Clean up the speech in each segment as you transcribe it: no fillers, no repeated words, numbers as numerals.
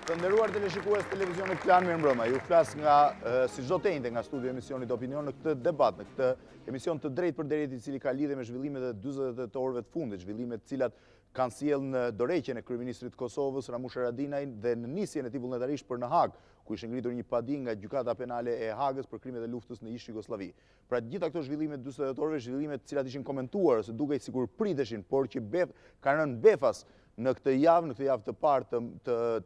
Të nderuar teleshikues televizionit Klan, mirëmbrëma. Ju flas nga si çdo të njëjtë nga studio emisionit Opinion në këtë debat, në këtë emision të drejtë për drejtë i cili ka lidhje me zhvillimet e 48 orëve të fundit, zhvillimet të cilat kanë sjellë në Doreheqjen e kryeministrit Kosovës Ramush Haradinaj dhe në nisjen e tij vullnetarisht për në Hagë, ku ishte ngritur një padi nga gjykata penale e Hagës për krimet e luftës në ish-Jugosllavi. Pra gjitha këto zhvillime të 48 orëve, zhvillime të cilat ishin komentuar ose dukej sikur priteshin, por që kanë rënë befas në këtë javë të parë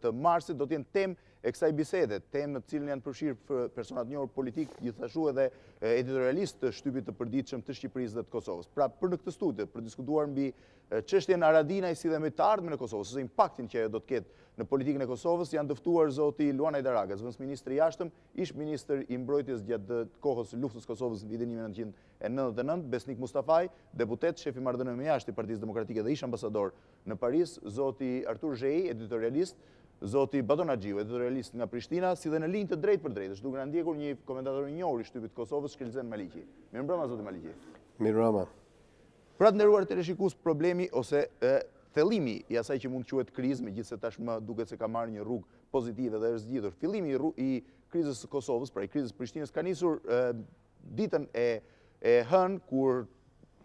të marsit, do të jenë temë e kësaj bisede, temë në të cilën janë përfshirë personat njohur politik, gjithashtu edhe editorialist të shtypit të përditshëm të Shqipërisë dhe të Kosovës. Pra për në këtë studio, për diskutuar mbi çështjen Haradinaj si dhe me të ardhmen e Kosovës, ose impaktin që do të ketë në politikën e Kosovës, janë dëftuar zoti Luan Hajdaraga, zëvendësministri i jashtëm, ish-ministër i mbrojtjes gjatë kohës së luftës Kosovës në vitin 1999, Besnik Mustafaj, deputet, shefi marrëdhënieve me jashtë i Partisë Demokratike dhe ish ambasador në Paris, zoti Artur Zheji, editorialist, zoti Baton Haxhiu, editorialist nga Prishtina, si dhe në linjë të drejtë për drejtë, është duke na ndjekur një komentator i njohur i shtypit Kosovës, Shkëlzen Maliqi. Mirëmbrëma zoti Maliqi. Mirëmbrëma. Pra të nderuar teleshikues, problemi ose thellimi i asaj që mund quhet krizë, megjithëse tashmë duket se ka marrë një rrugë pozitive dhe është zgjidhur. Fillimi i krizës së Kosovës, pra i krizës Prishtinës, ka nisur ditën e hënë kur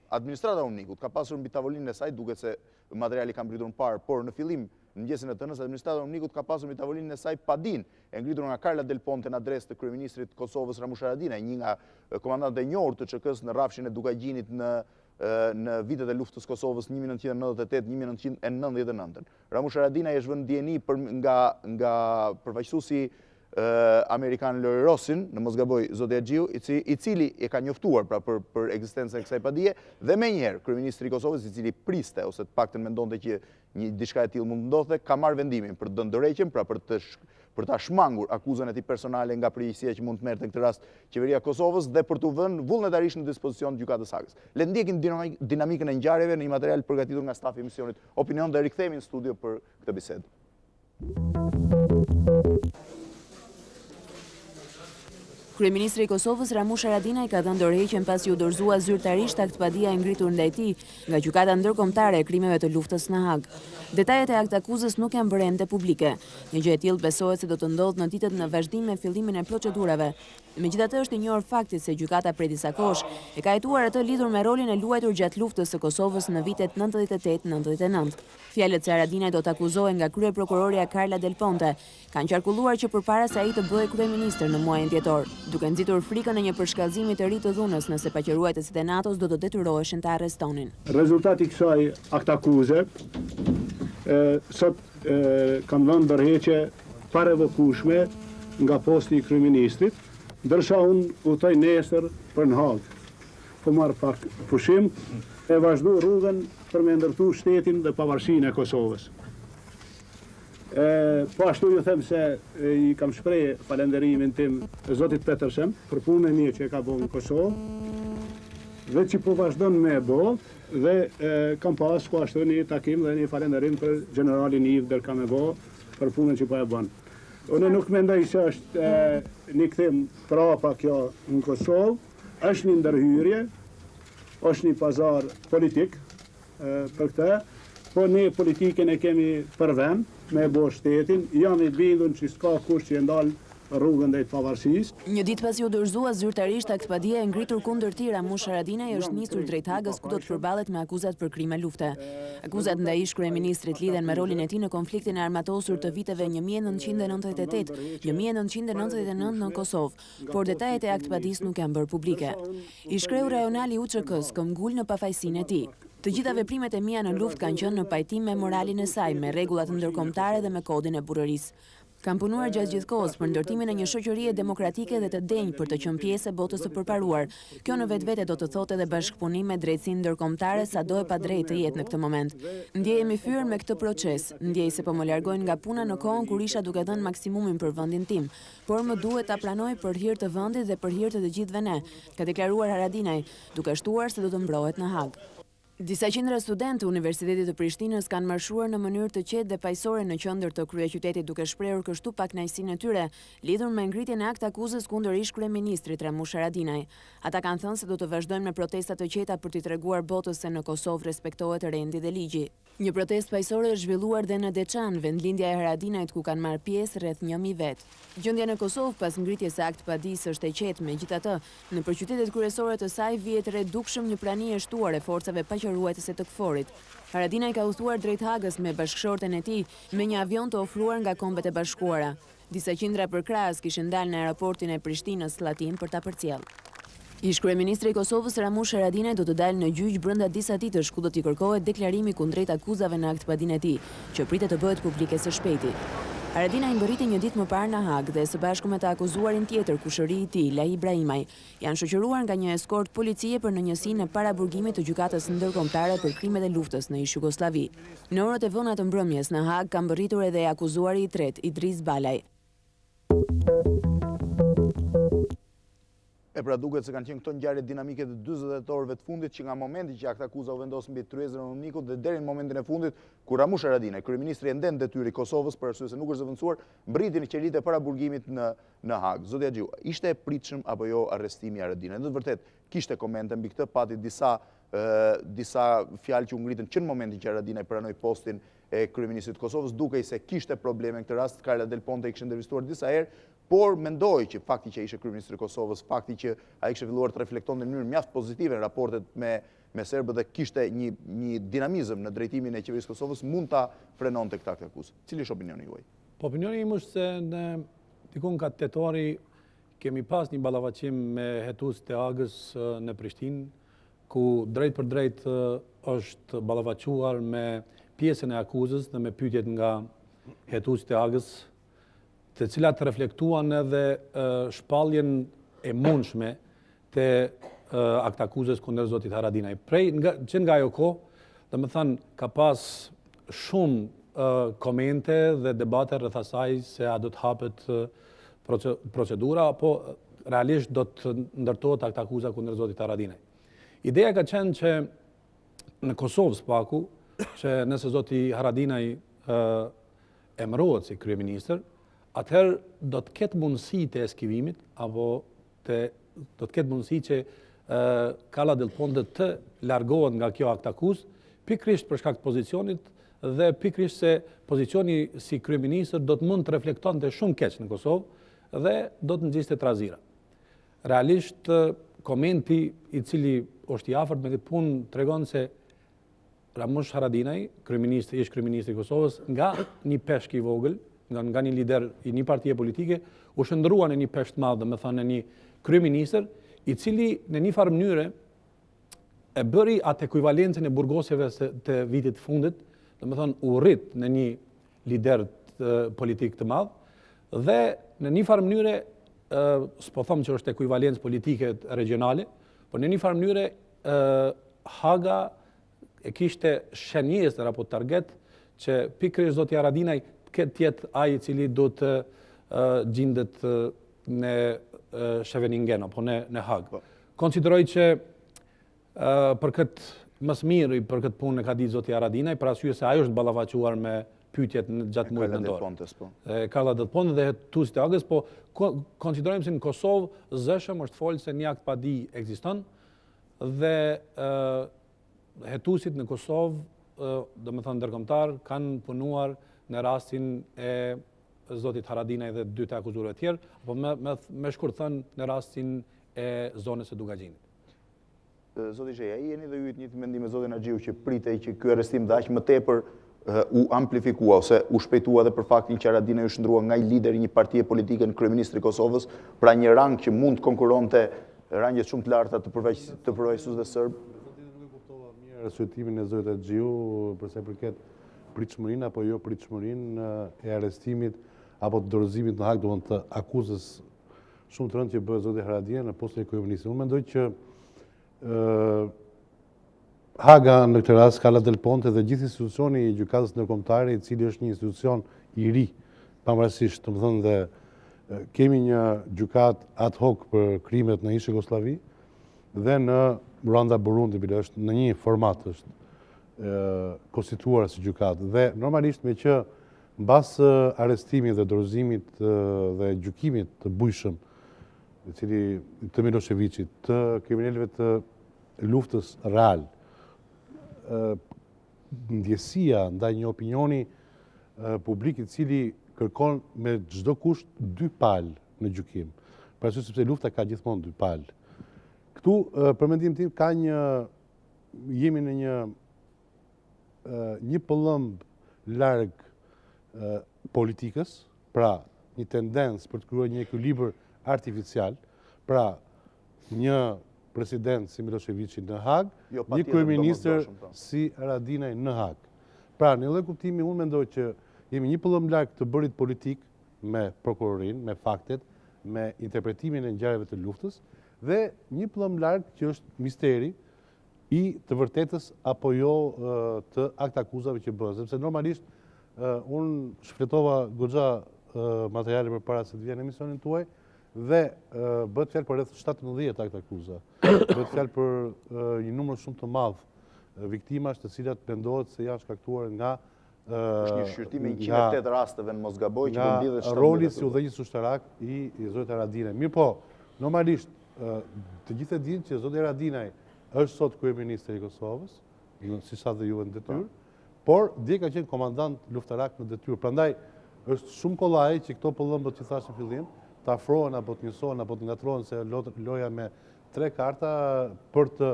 administrata unikut ka pasur mbi tavolinën e saj, duket se materiali ka mbritur më parë, por në fillim në mëngjesin e të hënës, administrata unikut ka pasur mbi tavolinën e saj padin e ngritur nga Karla Del Ponte në adresë të kryeministrit Kosovës Ramush Haradinaj, një nga komandantët e njohur të ÇK-s në rrafshin e Dukagjinit në vitet e luftës Kosovës 1998-1999. Ramush Haradinaj është vënë ndjeni nga përfaqësuesi Amerikan Lori Rossin, në mos gaboj zoti Haxhiu, i cili e ka njoftuar pra për ekzistencën e kësaj padie, dhe menjëherë kryeministri i Kosovës, i cili priste ose të paktën mendonte që një diçka e tillë mund të ndodhte, ka marrë vendimin për të dhënë dorëheqjen, pra për ta shmangur akuzën e tij personale nga përgjegjësia që mund të merrte në këtë rast qeveria e Kosovës dhe për t'u vënë vullnetarisht në dispozicion të gjykatës Hagës. Le të ndjekim dinamikën e ngjarjeve në një material përgatitur nga stafi i emisionit Opinion dhe rikthehemi në studio për këtë bisedë. Kryeministri i Kosovës Ramush Haradinaj ka dhënë dorëheqjen pasi u dorëzua zyrtarisht aktpadia e ngritur ndaj tij nga gjykata ndërkombëtare e krimeve të luftës në Hagë. Detajet e aktakuzës nuk janë bërë ende publike. Një gjë e tillë besohet se do të ndodhë në ditët në vazhdim me fillimin e procedurave. Megjithatë është i njohur fakti se gjykata prej disa kohësh e ka hetuar atë lidhur me rolin e luajtur gjatë luftës së Kosovës në vitet 98-99. Fjalët se Haradinaj do të akuzohen nga kryeprokuroria Karla Del Ponte kanë qarkulluar që përpara se ai të bëhej kryeministër në muajin dhjetor, duke nxitur frikën e një përshkallëzimi të ri të dhunës nëse paqëruesët e NATO-s do të detyroheshin të arrestonin. Rezultati i kësaj aktakuze sot kam dhënë dorëheqje pa revokueshme nga posti i kryeministrit, ndërsa unë udhtoj nesër për në Hagë. Po marr pak pushim e vazhdo rrugën për me ndërtu shtetin dhe pavarësinë e Kosovës. Po ashtu ju them se i kam shprehë falënderimin tim zotit Petersen për punën e mirë që e ka bërë në Kosovë dhe që po vazhdon me bë dhe kam pas po ashtu një takim dhe një falënderim për generalin Iv der kam e bë për punën që po e bën. Unë nuk mendoj se është një kthim prapa kjo në Kosovë, është një ndërhyrje, është një pazar politik për këtë, po ne politikën e kemi për vend me bo shtetin, jam i bindur që s'ka kush që e ndalë rrugën drejt pavarësisë. Një ditë pasi u dorëzua zyrtarisht aktpadia e ngritur kundër tij, Ramush Haradinaj është nisur drejt Hagës ku do të përballet me akuzat për krime lufte. Akuzat ndaj ish-kryeministrit lidhen me rolin e tij në konfliktin e armatosur të viteve 1998-1999 në Kosovë, por detajet e aktpadisë nuk janë bërë publike. Ish-kreu rajonal i UÇK-s këmbgul në pafajësinë e tij. Të gjitha veprimet e mia në luftë kanë qenë në pajtim me moralin e saj, me rregullat ndërkombëtare dhe me kodin e burrërisë. Kam punuar gjatë gjithë kohës për ndërtimin e një shoqërie demokratike dhe të denjë për të qenë pjesë e botës së përparuar. Kjo në vetvete do të thotë edhe bashkëpunim me drejtësinë ndërkombëtare sado e padrejtë të jetë në këtë moment. Ndjehemi fyer me këtë proces, ndjej se po më largojnë nga puna në kohën kur isha duke dhënë maksimumin për vendin tim, por më duhet ta planoj për hir të vendit dhe për hir të të gjithëve ne, ka deklaruar Haradinaj, duke shtuar se do të mbrohet në Hagë. Disa qindra studentë të Universitetit të Prishtinës kanë marshuar në mënyrë të qetë dhe paqësore në qendër të kryeqytetit duke shprehur kështu pakënaqësinë e tyre lidhur me ngritjen e akt akuzës kundër ish-Kryeministrit Ramush Haradinaj. Ata kanë thënë se do të vazhdojnë me protesta të qeta për t'i treguar botës se në Kosovë respektohet rendi dhe ligji. Një protestë paqësore është zhvilluar dhe në Deçan, vendlindja e Haradinajt ku kanë marrë pjesë rreth 1000 vet. Gjendja në Kosovë pas ngritjes së akt padisë është e qetë, megjithatë, nëpër qytetet kryesore të saj vihet redukshëm një prani e shtuar e forcave paqëruetëse të KFOR-it. Haradinaj ka udhëtuar drejt Hagës me bashkëshorten e tij me një avion të ofruar nga Kombet e Bashkuara. Disa qindra përkrahas kishin dalë në aeroportin e Prishtinës Llatin për ta përcjellë. Ish-Kryeministri i Kosovës Ramush Haradinaj do të dalë në gjyq brenda disa ditësh ku do t'i kërkohet deklarimi kundrejt akuzave në akt padinë e tij, që pritet të bëhet publike së shpejti. Haradinaj mbërriti një ditë më parë në Hagë dhe së bashku me të akuzuarin tjetër, kushëri i tij, Lahi Ibrahimaj, janë shoqëruar nga një eskort policie për në njësinë e paraburgimit të gjykatës ndërkombëtare për krimet e luftës në ish-Jugosllavi. Në orët e vëna të mbrëmjes në Hagë ka mbërritur edhe akuzuari i tretë, Idris Balaj. Pra duket se kanë qenë këto ngjarje dinamike të 40 orëve të fundit që nga momenti që akt akuza u vendos mbi tryezën e Unikut dhe deri në momentin e fundit kur Ramush Haradinaj, kryeministri enden detyri i Kosovës për arsye se nuk është zëvendësuar, mbriti në qelitë e paraburgimit në Hagë. Zoti Haxhiu, ishte e pritshëm apo jo arrestimi i Haradinajt? Në të vërtetë kishte komente mbi këtë, pati disa fjalë që u ngritën që në momentin që Haradinaj pranoi postin e kryeministrit të Kosovës, dukej se kishte probleme në këtë rast. Karla Del Ponte i kishte intervistuar disa herë, por mendoj që fakti që ishte kryeministri i Kosovës, fakti që ai kishte filluar të reflektonte në mënyrë mjaft pozitive në raportet me serbët dhe kishte një dinamizëm në drejtimin e qeverisë së Kosovës, mund ta frenonte këtë akt akuzë. Cili është opinioni juaj? Po opinioni im është se në dikun ka tetori kemi pas një ballavaçim me hetuesit e Hagës në Prishtinë, ku drejt për drejt është ballavaçuar me pjesën e akuzës dhe me pyetjet nga hetuesit e Hagës, të cilat reflektuan edhe shpalljen e mundshme të akt akuzës kundër zotit Haradinaj. Që nga ajo kohë, domethënë ka pas shumë komente dhe debate rreth asaj se a do të hapet procedura apo realisht do të ndërtohet akt akuza kundër zotit Haradinaj. Ideja ka qenë që në Kosovë spaku, që nëse zoti Haradinaj emërohet si kryeministër, atëherë do të ketë mundësi të eskivimit, apo do të ketë mundësi që Karla Del Ponte të largohet nga kjo akt akuzë, pikërisht për shkak të pozicionit dhe pikërisht se pozicioni si kryeministër do të mund të reflektonte shumë keq në Kosovë dhe do të nxjiste trazira. Realisht komenti i cili është i afërt me këtë punë tregon se Ramush Haradinaj, ish-kryeministri i Kosovës, nga një peshk i vogël, nga një lider i një partie politike, u shndrua në një peshk të madh, domethënë në një kryeministër, i cili në një farë mënyre e bëri atë ekuivalencën e burgosjeve të vitit fundit, domethënë u rrit në një lider politik të madh dhe në një farë mënyre s'po them që është ekuivalencë politike regionale, por në një farë mënyre Haga e kishte shenjesë apo target që pikërisht zoti Haradinaj këtë tjetë ai i cili do të gjendet në Scheveningen apo në Hagë. Konsideroj që për këtë më së miri për këtë punë ka ditë zoti Haradinaj, për arsye se ajo është ballavaçuar me pyetjet në gjatë muajit nëntor. Karla Del Ponte dhe hetuesit e Hagës, po konsiderojmë se në Kosovë zëshëm është folë se një akt padi ekziston dhe hetuesit në Kosovë, domethënë ndërkombëtar, kanë punuar në rastin e zotit Haradinaj dhe dy të akuzuarve tjerë, apo me shkurt thënë në rastin e zonës së Dugaxhinit. Zoti Zheji, ai jeni dhe ju të njëjtë mendim me zotin Haxhiu që pritej që ky arrestim dhe aq më tepër u amplifikua ose u shpejtua dhe për faktin që Haradinaj u shndrua nga i lideri një partie politike në kryeministri i Kosovës, pra një rang që mund të konkuronte rangjet shumë të larta të përfaqësuesve serb. Nuk kuptova mirë arsyetimin e zotit Haxhiu përsa i përket pritshmërinë apo jo pritshmërinë e arrestimit apo të dorëzimit në Hagë, do të akuzës shumë të rëndë që bëhet zoti Haradinaj në postën e kryeministrit. Unë mendoj që Haga në këtë rast ka la del ponte dhe gjithë institucioni i gjykatës ndërkombëtare, i cili është një institucion i ri, pavarësisht, domethënë dhe kemi një gjykat ad hoc për krimet në ish-Jugosllavi dhe në Ruanda Burundi, bile është në një format është konstituar si gjykat. Dhe normalisht me që mbas arrestimit dhe dorëzimit dhe gjykimit të bujshëm të Miloševićit, të kriminalëve të luftës real, ndjesia ndaj një opinioni publik i cili kërkon me çdo kusht dy palë në gjykim. Për arsye sepse lufta ka gjithmonë dy palë. Këtu, për mendimin tim, jemi në një pëllëmb larg politikës, pra një tendencë për të krijuar një ekuilibër artificial, pra një president si Miloševići në Hagë, një kryeministër si Haradinaj në Hagë. Pra, në lloj kuptimi, unë mendoj që jemi një pëllëmb larg të bërit politik me prokurorin, me faktet, me interpretimin e ngjarjeve të luftës, dhe një pëllëmb larg që është misteri i të vërtetës apo jo të aktakuzave që bëhen. Sepse normalisht unë shfletova goxha materiale përpara se të vjen emisionin tuaj dhe bëhet fjalë për rreth 17 aktakuza. Bëhet fjalë për një numër shumë të madh viktimash, të cilat mendohet se janë shkaktuar nga është një shqyrtim e 108 rasteve në Mosgaboj që përmbledhet 17. Roli si udhëheqës ushtarak i zotit Haradinaj. Mirë po, normalisht të gjithë e dinë që zoti Haradinaj është sot kryeministri i Kosovës, si sa dhe juve në detyrë, por dje ka qenë komandant luftarak në detyrë. Prandaj është shumë kollaj që këto pëllëmbët që thash në fillim të afrohen apo të njësohen apo të ngatrohen se loja me 3 karta për të,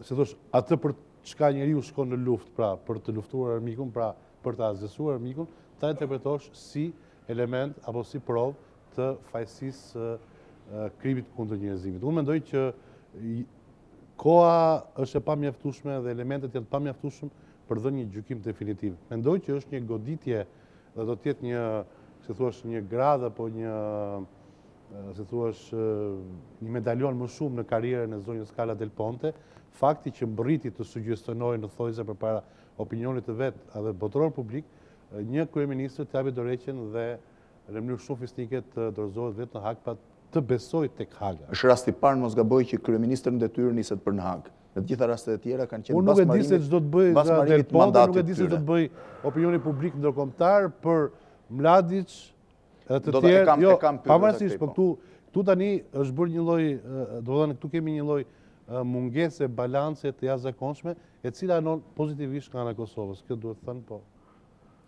si thosh, atë për çka njeriu shkon në luftë, pra për të luftuar armikun, pra për të azgjesuar armikun, ta interpretosh si element apo si provë të fajësisë krimit kundër njerëzimit. Unë mendoj që koha është e pamjaftueshme dhe elementet janë pamjaftueshëm për dhënë një gjykim definitiv. Mendoj që është një goditje dhe do të jetë një, si thuash, një gradë apo një, si thuash, një medalion më shumë në karrierën e zonjës Kala del Ponte, fakti që mbërriti të sugjestionojë në thojse përpara opinionit të vet edhe botëror publik, një kryeministër të japi dorëheqjen dhe në mënyrë shumë fisnike të dorëzohet vetë në Hagë pa të besoj tek Haga. Është rasti i parë mos gaboj që kryeministri në detyrë niset për në Hagë. Në të gjitha rastet e tjera kanë qenë unë nuk e di se ç'do të bëj Del Ponte, nuk e di se do të bëj opinioni publik ndërkombëtar për Mladić dhe të tjerë. Jo, pavarësisht, po këtu tani është bërë një lloj, do të thënë këtu kemi një lloj mungese balance të jashtëzakonshme, e cila anon pozitivisht nga ana e Kosovës. Kjo duhet të thënë po.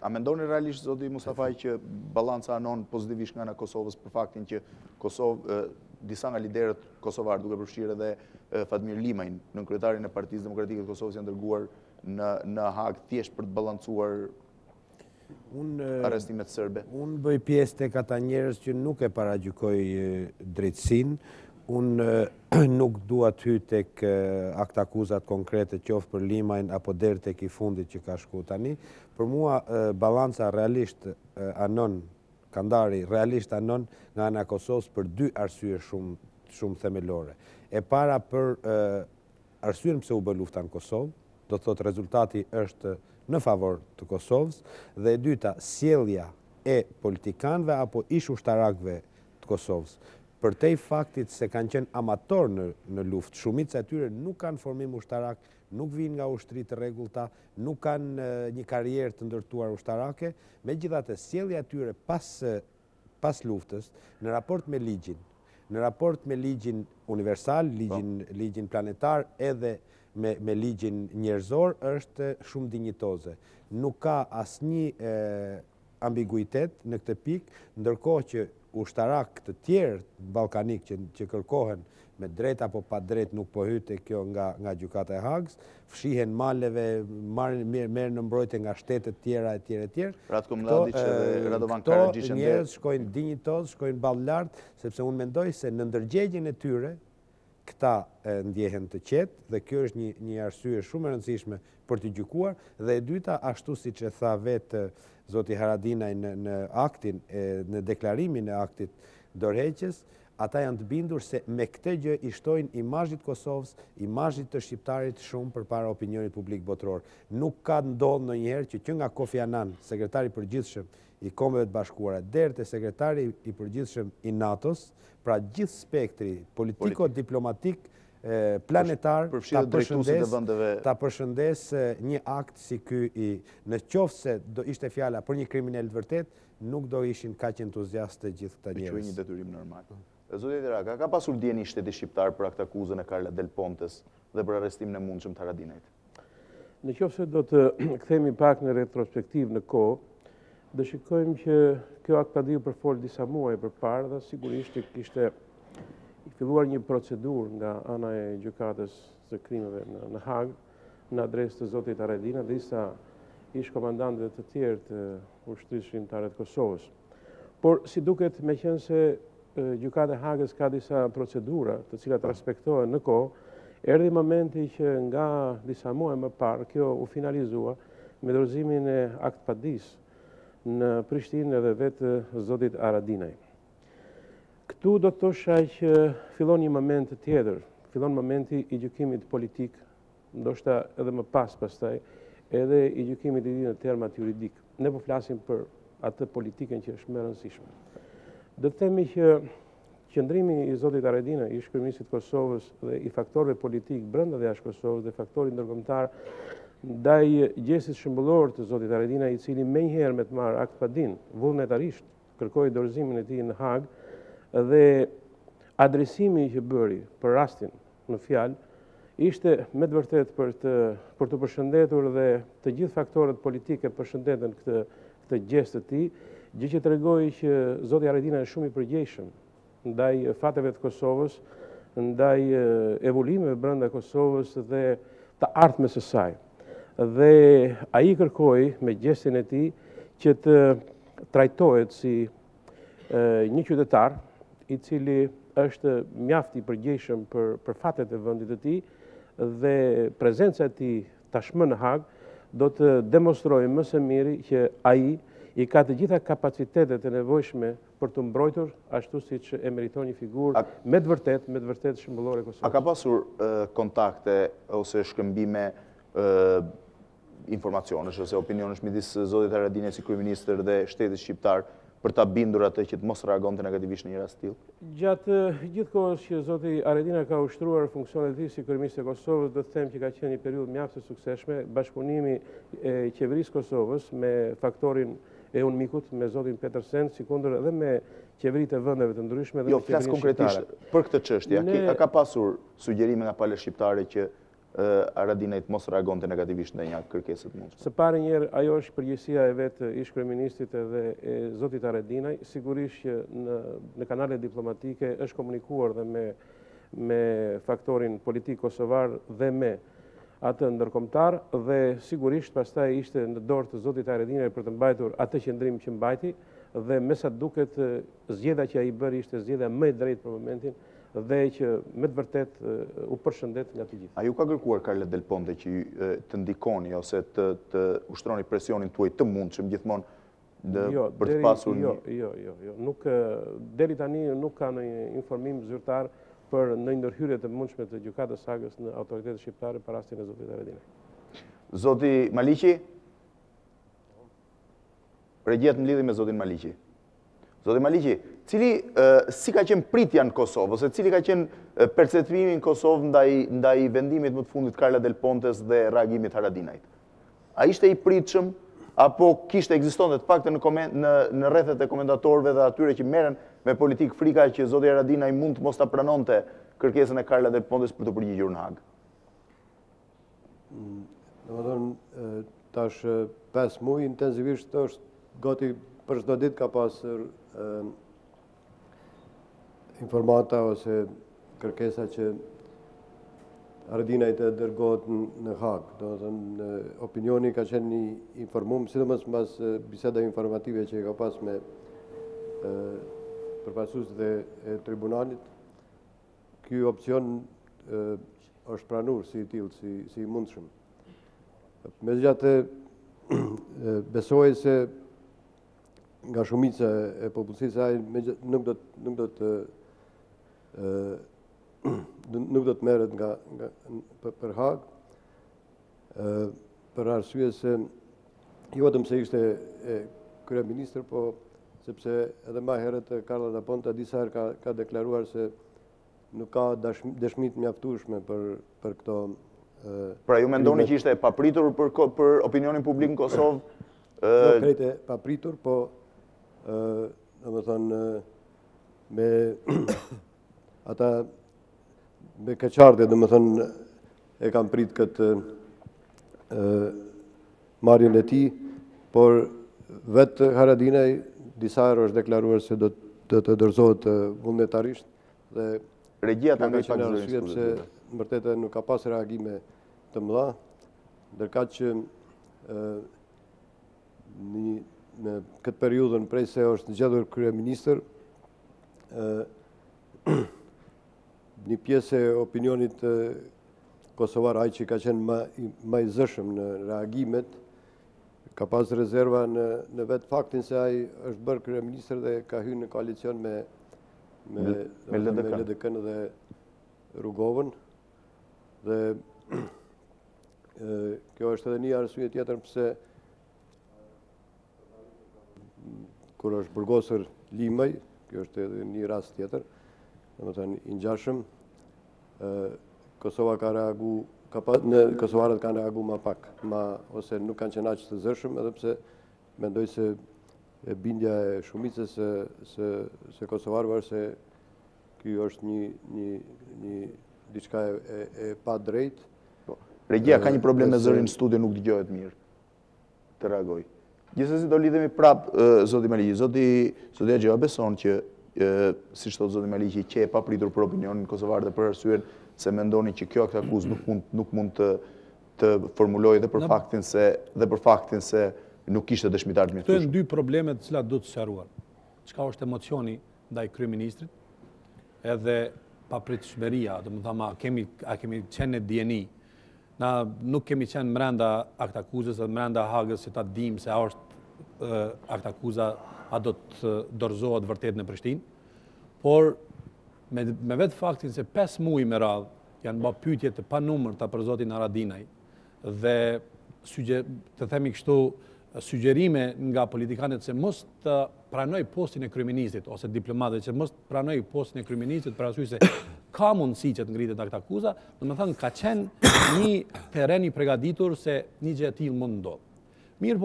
A mendoni realisht, zoti Mustafaj, që balanca anon pozitivisht nga ana e Kosovës për faktin që disa nga liderët kosovar, duke përfshirë edhe Fatmir Limajin, nën kryetarin e Partisë Demokratike të Kosovës, janë dërguar në Hagë thjesht për të balancuar arrestimet serbe? Unë bëj pjesë tek ata njerëz që nuk e paragjykoj drejtësinë. Unë nuk dua të hyj tek aktakuzat konkrete, qoftë për Limajin apo deri tek i fundit që ka shku tani. Për mua balanca realisht anon, kandari realisht anon nga ana e Kosovës për 2 arsye shumë themelore. E para për arsyen pse u bë lufta në Kosovë, do të thotë rezultati është në favor të Kosovës, dhe e dyta, sjellja e politikanëve apo ish-ushtarakëve të Kosovës. Për te faktit se kanë qenë amator në luftë, shumica e tyre nuk kanë formim ushtarak, nuk vinë nga ushtri të rregullta, nuk kanë një karrierë të ndërtuar ushtarake, megjithatë sjellja e tyre pas luftës në raport me ligjin universal, ligjin planetar edhe me ligjin njerëzor është shumë dinjitoze. Nuk ka asnjë ambiguitet në këtë pikë, ndërkohë që ushtarak të tjerë ballkanik që kërkohen me drejt apo pa drejt, nuk po hyte kjo nga gjykata e Hagës, fshihen maleve, merren në mbrojtje nga shtetet tjera e tjera. Ratko Mladić dhe Radovan Karadžić Këto njerëz shkojnë dinjitoz, shkojnë ballë lart, sepse unë mendoj se në ndërgjegjen e tyre këta ndjehen të qetë dhe kjo është një arsye shumë e rëndësishme për të gjykuar, dhe e dyta, ashtu siç e tha vetë zoti Haradinaj në aktin, në deklarimin e aktit dorëheqjes, ata janë të bindur se me këtë gjë i shtojnë imazhit Kosovës, imazhit të shqiptarit shumë përpara opinionit publik botror. Nuk ka ndodhur ndonjëherë që nga Kofi Annan, sekretari i përgjithshëm i Kombeve të Bashkuara, deri te sekretari i përgjithshëm i NATO-s, pra gjithë spektri politiko-diplomatik planetar ta përshëndes një akt si ky në qoftë se do ishte fjala për një kriminal të vërtet, nuk do ishin kaq entuziastë gjithë këta njerëz. Që një detyrim normal. Zoti Hajdaraga, ka pasur djeni shteti shqiptar për këtë akuzën e Karla Del Pontes dhe për arrestimin e mundshëm të Haradinajt? Në qoftë se do të kthehemi pak në retrospektiv në kohë, do shikojmë që kjo akt padiu përfol disa muaj përpara dhe sigurisht që kishte filluar një procedurë nga ana e gjykatës së krimeve në Hagë në adresë të zotit Haradinaj dhe disa ish komandantëve të tjerë të ushtrisë shqiptare të Kosovës. Por si duket, meqense gjykata e Hagës ka disa procedura të cilat respektohen në kohë, erdhi momenti që nga disa muaj më parë kjo u finalizua me dorëzimin e akt padis në Prishtinë edhe vetë zotit Haradinaj. Këtu do të thosha që fillon një moment tjetër, fillon momenti i gjykimit politik, ndoshta edhe më pastaj, edhe i gjykimit i në termat juridik. Ne po flasim për atë politikën që është më e rëndësishme. Do të themi që qëndrimi i zotit Haradinaj, ish kryeministrit Kosovës dhe i faktorëve politik brenda dhe jashtë Kosovës dhe faktorit ndërkombëtar ndaj gjestit shembullor të zotit Haradinaj, i cili menjëherë me të marrë akt padin, vullnetarisht kërkoi dorëzimin e tij në Hagë dhe adresimi që bëri për rastin në fjalë ishte me të vërtet për të përshëndetur dhe të gjithë faktorët politike përshëndetën këtë gest të tij, gjë që tregoi që zoti Haradinaj është shumë i përgjegjshëm ndaj fateve të Kosovës, ndaj evolimeve brenda Kosovës dhe të ardhmes së saj. Dhe ai kërkoi me gestin e tij që të trajtohet si një qytetar i cili është mjaft i përgjegjshëm për fatet e vendit të tij dhe prezenca e tij tashmë në Hagë do të demonstrojë më së miri që ai i ka të gjitha kapacitetet e nevojshme për të mbrojtur ashtu siç e meriton një figurë me të vërtet shembullore Kosovës. A ka pasur kontakte ose shkëmbime informacionesh ose opinionesh midis zotit Haradinaj si kryeministër dhe shtetit shqiptar për ta bindur atë që të mos reagonte negativisht në një rast tillë? Gjatë gjithë kohës që zoti Haradinaj ka ushtruar funksionet e tij si kryeminist e Kosovës, do të them që ka qenë një periudhë mjaft e suksesshme, bashkëpunimi e qeverisë Kosovës me faktorin e unmikut, me zotin Petersen, si Kundër edhe me qeveritë e vendeve të ndryshme dhe me qeverinë shqiptare. Jo, flas konkretisht për këtë çështje. A ka pasur sugjerime nga palë shqiptare që Haradinaj mos reagonte negativisht ndaj një kërkese të mundshme? Së pari njerë, ajo është përgjegjësia e vetë ish kryeministrit edhe e zotit Haradinaj. Sigurisht që në kanale diplomatike është komunikuar dhe me faktorin politik kosovar dhe me atë ndërkombëtar dhe sigurisht pastaj ishte në dorë të zotit Haradinaj për të mbajtur atë qendrim që mbajti dhe me sa duket zgjedhja që ai bëri ishte zgjedhja më e drejtë për momentin dhe që me të vërtet u përshëndet nga të gjithë. A ju ka kërkuar Karla Del Ponte që të ndikoni ose të ushtroni presionin tuaj të mundshëm gjithmonë për të pasur një... Jo. Deri tani nuk ka në informim zyrtar për në ndërhyrje të mundshme të gjykatës Hagës në autoritetet shqiptare për rastin e zotit Haradinaj. Zoti Maliqi? Përgjigjet në lidhje me zotin Maliqi. Zoti Maliqi, si ka qenë pritja në Kosovë, ose cili ka qenë perceptimi në Kosovë ndaj vendimit më të fundit Karla Del Pontes dhe reagimit Haradinajt? A ishte i pritshëm, apo kishte ekzistonte të paktën në rrethet e komentatorëve dhe atyre që merren me politikë frika që zoti Haradinaj mund të mos ta pranonte kërkesën e Karla Del Pontes për të përgjigjur në Hagë? Domethënë, tash 5 muaj intensivisht është gati për çdo ditë ka pasur informata ose kërkesa që Haradinaj të dërgohet në Hagë. Domethënë, opinioni ka qenë një informum, sidomos mbas biseda informative që ka pas me përfaqësuesit e tribunalit. Ky opcion është pranuar si i tillë, si i mundshëm. Megjithatë, besoj se nga shumica e popullsisë, ai nuk do të merret për Hagë, për arsye se jo vetëm se ishte kryeministër, po sepse edhe më herët Karla da Ponta disa herë ka deklaruar se nuk ka dëshmi të mjaftueshme për këto. Pra ju mendoni që ishte e papritur për opinionin publik në Kosovë? Jo krejt e papritur, po domethënë me ata me keqardhje domethënë e kanë prit këtë marrjen e tij, por vetë Haradinaj disa herë është deklaruar se do të dorëzohet vullnetarisht dhe regjia ta ka qenë arsye pse në vërtetë nuk ka pas reagime të mëdha, ndërkaq që në këtë periudhën prej se është zgjedhur kryeministër, një pjesë e opinionit kosovar, ai që ka qenë më i zëshëm në reagimet, ka pas rezerva në vetë faktin se ai është bërë kryeministër dhe ka hyrë në koalicion me LDK-n dhe Rugovën. Dhe kjo është edhe një arsye tjetër pse kur është burgosur Limaj, kjo është edhe një rast tjetër, domethënë i ngjashëm, Kosova ka reagu, kosovarët kanë reagu ma pak, ose nuk kanë qenë aq të zëshëm, edhe pse mendoj se bindja e shumicës se kosovarëve është se ky është një diçka e pa drejt. Regjia ka një problem me zërin në studio, nuk dëgjohet mirë. Të reagoj. Gjithsesi do lidhemi prap zoti Maliqi. Zoti Haxhiu beson që siç thotë zoti Maliqi që e papritur për opinionin kosovar dhe për arsyen se mendoni që kjo aktakuzë nuk mund të formulojë dhe për faktin se nuk kishte dëshmitar të mjaftueshëm. Këto janë dy probleme të cilat duhet të sqaruar. Çka është emocioni ndaj kryeministrit, edhe papritshmëria, domethënë a kemi qenë në dieni. Na nuk kemi qenë brenda aktakuzës dhe brenda Hagës që ta dimë se a është aktakuza, a do të dorëzohet vërtet në Prishtinë, por me vetë faktin se 5 muaj me radhë janë bërë pyetje të panumërta për zotin Haradinaj dhe të themi kështu sugjerime nga politikanët se mos të pranoj postin e kryeministrit ose diplomatët që mos pranoj postin e kryeministrit për arsye se ka mundësi që të ngritet aktakuza, domethënë ka qenë një terren i përgatitur se një gjë e tillë mund ndodh. Mirë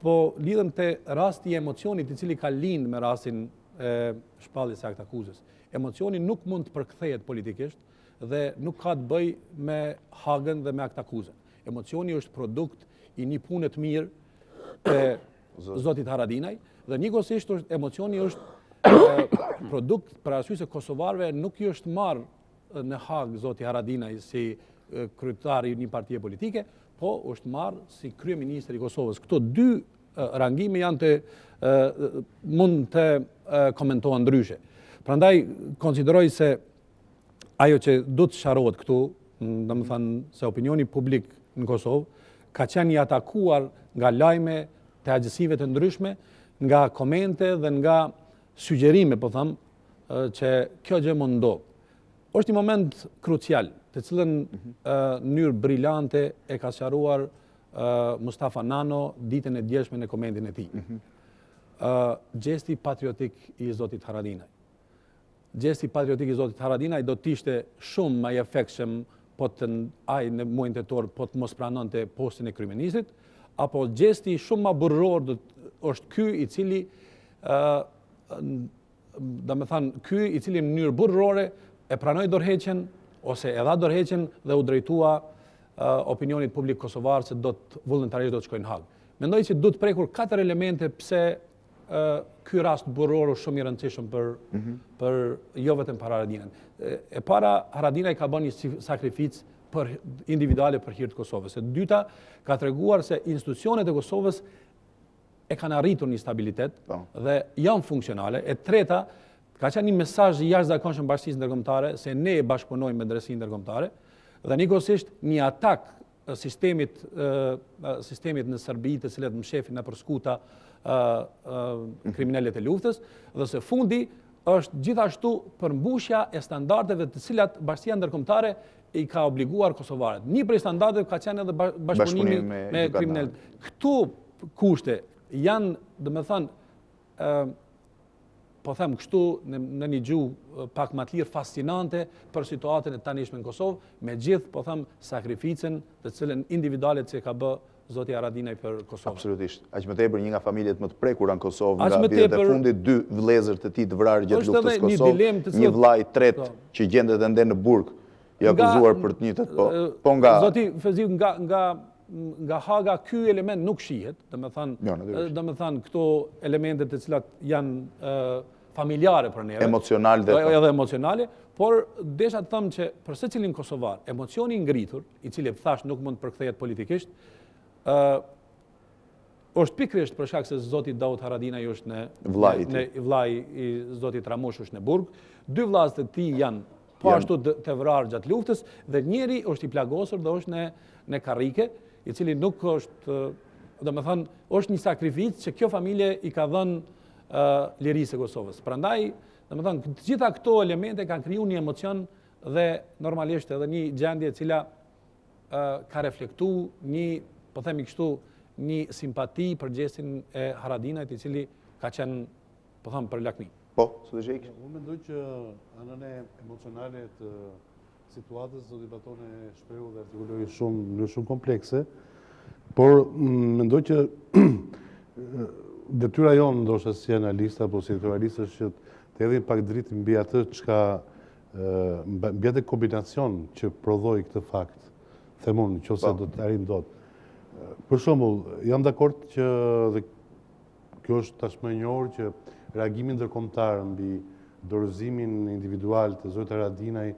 po lidhem te rasti i emocionit i cili ka lind me rastin e shpalljes së aktakuzës. Emocioni nuk mund të përkthehet politikisht dhe nuk ka të bëjë me Hagën dhe me aktakuzën. Emocioni është produkt i një pune të mirë e zotit Haradinaj dhe njëkohësisht emocioni është produkt për arsye se kosovarëve nuk i është marrë në Hagë zoti Haradinaj si kryetari i një partie politike, po është marrë si kryeministër i Kosovës. Këto dy rangime mund të komentohen ndryshe. Prandaj konsideroj se ajo që do të sqarohet këtu, domethënë se opinioni publik në Kosovë ka qenë i atakuar nga lajme të agjësive të ndryshme, nga komente dhe nga sugjerime, po them, që kjo gjë mund ndodh. Është një moment krucial, të cilën në mënyrë brillante e ka sqaruar Mustafa Nano ditën e djeshme në komentin e tij. Gjesti patriotik i zotit Haradinaj. Gjesti patriotik i zotit Haradinaj do të ishte shumë më i efektshëm po ai në muajin tetor po të mos pranonte postin e kryeministrit, apo gjesti shumë më burror është ky i cili domethënë ky i cili në mënyrë burrore e pranoi dorëheqjen ose e dha dorëheqjen dhe u drejtua opinionit publik kosovar se vullnetarisht do të shkojnë në Hagë. Mendoj që duhet prekur 4 elemente pse ky rast burror është shumë i rëndësishëm për jo vetëm për Haradinajn. E para, Haradinaj ka bërë një sakrificë individuale për hir të Kosovës. E dyta, ka treguar se institucionet e Kosovës e kanë arritur një stabilitet dhe janë funksionale. E treta, ka qenë një mesazh i jashtëzakonshëm bashkisë ndërkombëtare se ne e bashkëpunojmë me drejtsinë ndërkombëtare dhe njëkohësisht një atak sistemit në Serbi, të cilet më shefin në përskuta kriminalet e luftës, dhe se fundi është gjithashtu përmbushja e standardeve të cilat Bashkia Ndërkombëtare i ka obliguar kosovarët. Një prej standardeve ka qenë edhe bashkëpunimi me kriminalet. Këtu kushte janë, dhe me thënë, po them kështu në një gjuhë pak më të lirë, fascinante për situatën e tanishme në Kosovë, me gjithë, po them, sakrificën të cilën individualet që ka bë Zoti Haradinaj për Kosovë. Absolutisht. Aq më tepër një nga familjet më të prekura në Kosovë, nga vitet e fundit, 2 vëllezër të tij të vrarë gjatë luftës së Kosovës, një vëllai i tretë që gjendet ende në burg, i akuzuar për të njëjtat, po nga Zoti Fevziu, nga Haga ky element nuk shihet, domethënë këto elementet të cilat janë familjare për neve, edhe emocionale, por desha të them që për secilin kosovar, emocioni i ngritur, i cili thash nuk mund të përkthehet politikisht, është pikërisht për shkak se Zoti Daud Haradinaj është në vllai i Zotit Ramush është në burg, 2 vllazët e tij janë po ashtu të vrarë gjatë luftës, dhe njëri është i plagosur dhe është në karrike, i cili nuk është, domethënë, është një sakrificë që kjo familje i ka dhënë lirisë e Kosovës. Prandaj, domethënë, të gjitha këto elemente kanë kriju një emocion dhe normalisht edhe një gjendje e cila ka reflektu një, po themi kështu, një simpati për gjestin e Haradinajt, i cili ka qenë, po them, për lakmi. Po, Zhvillimet. Unë mendoj që anën e emocionale të situatës zoti Baton e shprehu dhe artikuloi shumë komplekse, por mendoj që detyra jonë ndoshta si analist apo si editorialist është që të hedhim pak dritë mbi atë çka mbi atë kombinacion që prodhoi këtë fakt, them unë, nëse do të arrim dot. Për shembull, jam dakord që dhe kjo është tashmë e njohur që reagimi ndërkombëtar mbi dorëzimin individual të zotit Haradinaj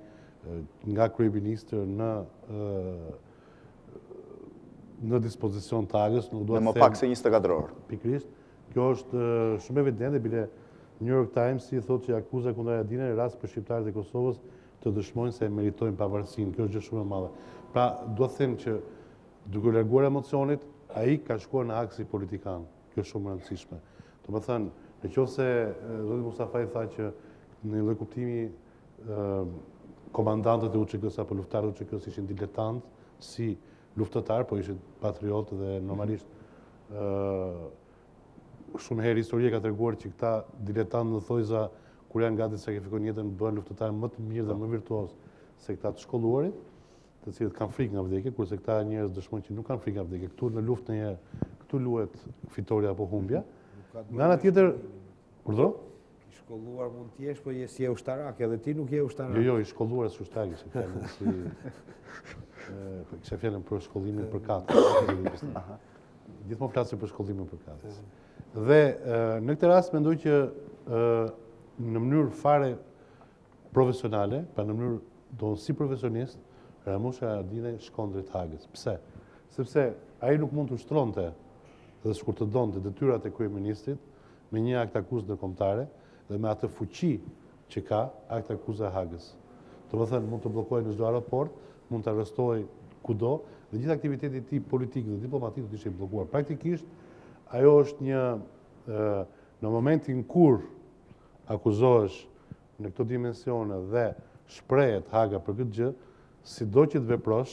nga kryeministri në dispozicion të Hagës, nuk do të them. Më pak se 24 orë. Pikërisht, kjo është shumë evidente, bile New York Times i thotë që akuza kundër Haradinaj rast për shqiptarët e Kosovës të dëshmojnë se meritojnë pavarësinë. Kjo është gjë shumë e madhe. Pra, do të them që duke larguar emocionit, ai ka shkuar në Hagë si politikan. Kjo është shumë e rëndësishme. Domethënë, nëse zoti Mustafaj tha që në një lloj kuptimi komandantët e UÇK-s apo luftarët e UÇK-s ishin diletantë si luftëtar, po ishin patriotë dhe normalisht shumë herë historia ka treguar që këta diletantë në thojza kur janë gati të sakrifikojnë jetën bëhen luftëtarë më të mirë dhe më virtuoz se këta të shkolluarit, të cilët kanë frikë nga vdekja, kurse këta njerëz dëshmojnë që nuk kanë frikë nga vdekja. Këtu në luftë këtu luhet fitoria apo humbja. Nga ana tjetër, urdhro? I shkolluar mund të jesh, po je si ushtarak, edhe ti nuk je ushtarak. Jo, i shkolluar as ushtarak, kisha fjalën për shkollimin për katës. Gjithmonë flasim për shkollimin për katës. Dhe në këtë rast mendoj që në mënyrë fare profesionale, pra në mënyrë si profesionist, Ramush Haradinaj shkon drejt Hagës. Pse? Sepse ai nuk mund të ushtronte dhe shkurtëdonte detyrat e kryeministrit me një akt akuzë ndërkombëtare dhe me atë fuqi që ka akt akuza e Hagës. Domethënë mund të bllokojë në çdo aeroport, mund të arrestojë kudo dhe gjithë aktiviteti i tij politik dhe diplomatik do të ishte bllokuar. Praktikisht ajo është një në momentin kur akuzohesh në këto dimensione dhe shprehet Haga për këtë gjë, sido që të veprosh,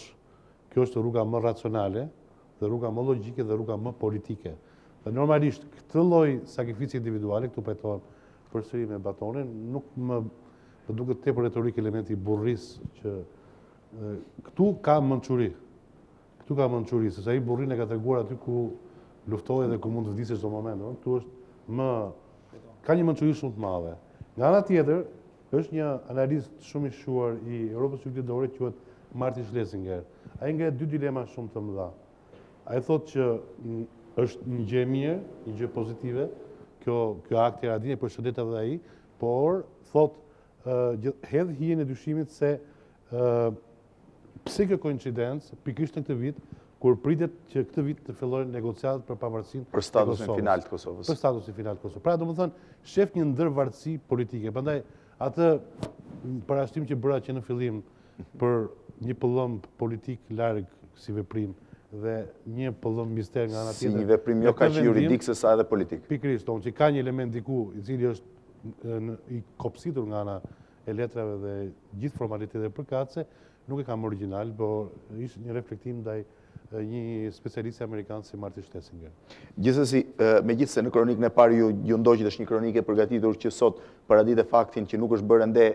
kjo është rruga më racionale dhe rruga më logjike dhe rruga më politike. Dhe normalisht këtë lloj sakrifici individuale, këtu pajtohem përsëri me Batonin, nuk më duket tepër retorik elementi i burrisë që këtu ka mençuri. Këtu ka mençuri, sepse ai burrin e ka treguar aty ku luftoi dhe ku mund të vdisë çdo moment, no? Këtu është ka një mençuri shumë të madhe. Nga ana tjetër, është një analist shumë i shuar i Europës Juglidore, quhet Martin Schlesinger. Ai ngre 2 dilema shumë të mëdha. Ai thotë që është një gjë e mirë, një gjë pozitive, kjo akti i Haradinaj, përshëndet edhe ai, por thotë hedh hijen e dyshimit se pse kjo koincidencë pikërisht në këtë vit, kur pritet që këtë vit të fillojnë negociatat për pavarësinë për statusin final të Kosovës. Për statusin final të Kosovës. Pra, domethënë, shef një ndërvarësi politike. Prandaj atë parashtim që bëra që në fillim për një pëllëmb politik larg si veprim dhe një pëllëm mister nga ana Si tjetër. një veprim jo kaq juridik se sa edhe politik. Pikërisht, tonë që ka një element diku i cili është i kopsitur nga ana e letrave dhe gjithë formalitetet përkatëse, nuk e kam original, por ishte një reflektim ndaj një specialist amerikan si Martin Schlesinger. Gjithsesi, megjithëse në kronikën e parë ju ndoqët është një kronikë e përgatitur që sot paraditet faktin që nuk është bërë ende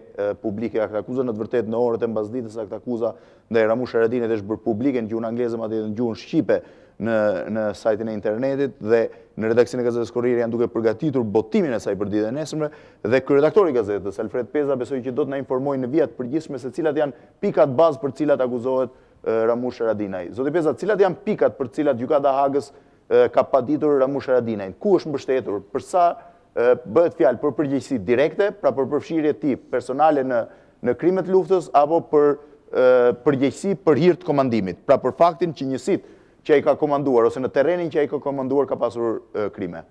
publike aktakuza, në të vërtetë në orët e mbasdites aktakuza ndaj Ramush Haradinajt është bërë publike në gjuhën angleze, madje në gjuhën shqipe në sajtin e internetit dhe në redaksin e gazetës Korriere janë duke përgatitur botimin e saj për ditën e nesërme dhe kryeredaktori i gazetës Alfred Peza besoj që do të na informojë në vija të përgjithshme se cilat janë pikat bazë për cilat akuzohet Ramush Haradinaj. Zoti Peza, cilat janë pikat për cilat gjykata e Hagës ka paditur Ramush Haradinajin? Ku është mbështetur? Për sa bëhet fjalë për përgjegjësi direkte, pra për përfshirje e tij personale në krimet luftës apo për përgjegjësi për hir të komandimit, pra për faktin që njësit që ai ka komanduar ose në terrenin që ai ka komanduar ka pasur krime.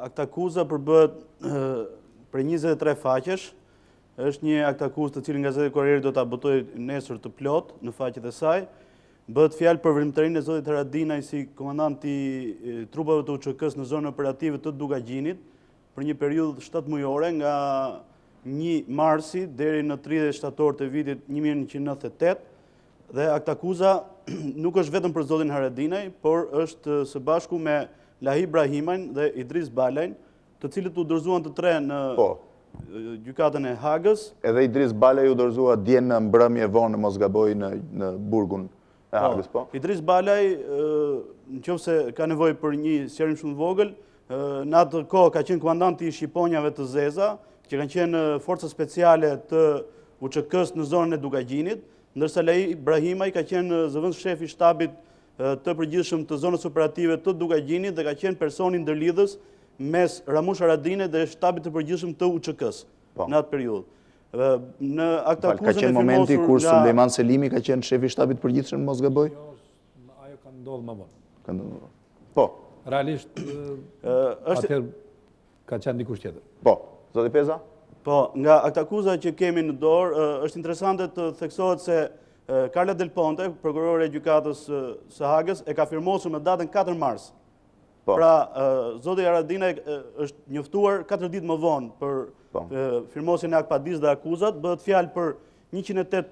Aktakuza përbëhet për 23 faqesh. Është një aktakuzë të cilën gazeta Korriere do ta botojë nesër të plot në faqet e saj. Bëhet fjalë për vrimtarinë e zotit Haradinaj si komandant i trupave të UÇK-s në zonën operative të Dugagjinit për një periudhë 7 mujore nga 1 marsi deri në 30 shtator të vitit 1998 dhe aktakuza nuk është vetëm për zotin Haradinaj, por është së bashku me Lahi Ibrahimajn dhe Idris Balajn, të cilët u dorëzuan të tre në gjykatën e Hagës. Edhe Idris Balaj u dorëzua dje në mbrëmje vonë, mos gaboj, në burgun e Hagës, po? Idris Balaj, nëse ka nevojë për një sqarim shumë vogël, në atë kohë ka qenë komandanti i shqiponjave të Zeza, që kanë qenë forca speciale të UÇK-s në zonën e Dugagjinit, ndërsa Lahi Ibrahimaj ka qenë zëvendës shefi i shtabit të përgjithshëm të zonës operative të Dugagjinit dhe ka qenë personi ndërlidhës mes Ramush Haradinajt dhe shtabit të përgjithshëm të UÇK-s në atë periudhë. Në aktakuzën ka qenë momenti kur Sulejman Selimi ka qenë shefi i shtabit të përgjithshëm, mos gaboj? Ajo ka ndodhur më vonë. Ka ndodhur. Po. Realisht atëherë ka qenë dikush tjetër. Po. Zoti Peza? Po, nga aktakuza që kemi në dorë, është interesante të theksohet se Carla Del Ponte, prokurore e gjykatës së Hagës, e ka firmosur me datën 4 mars. Pra, zoti Haradinaj është njoftuar 4 ditë më vonë për firmosjen e akpadis dhe akuzat, bëhet fjalë për 108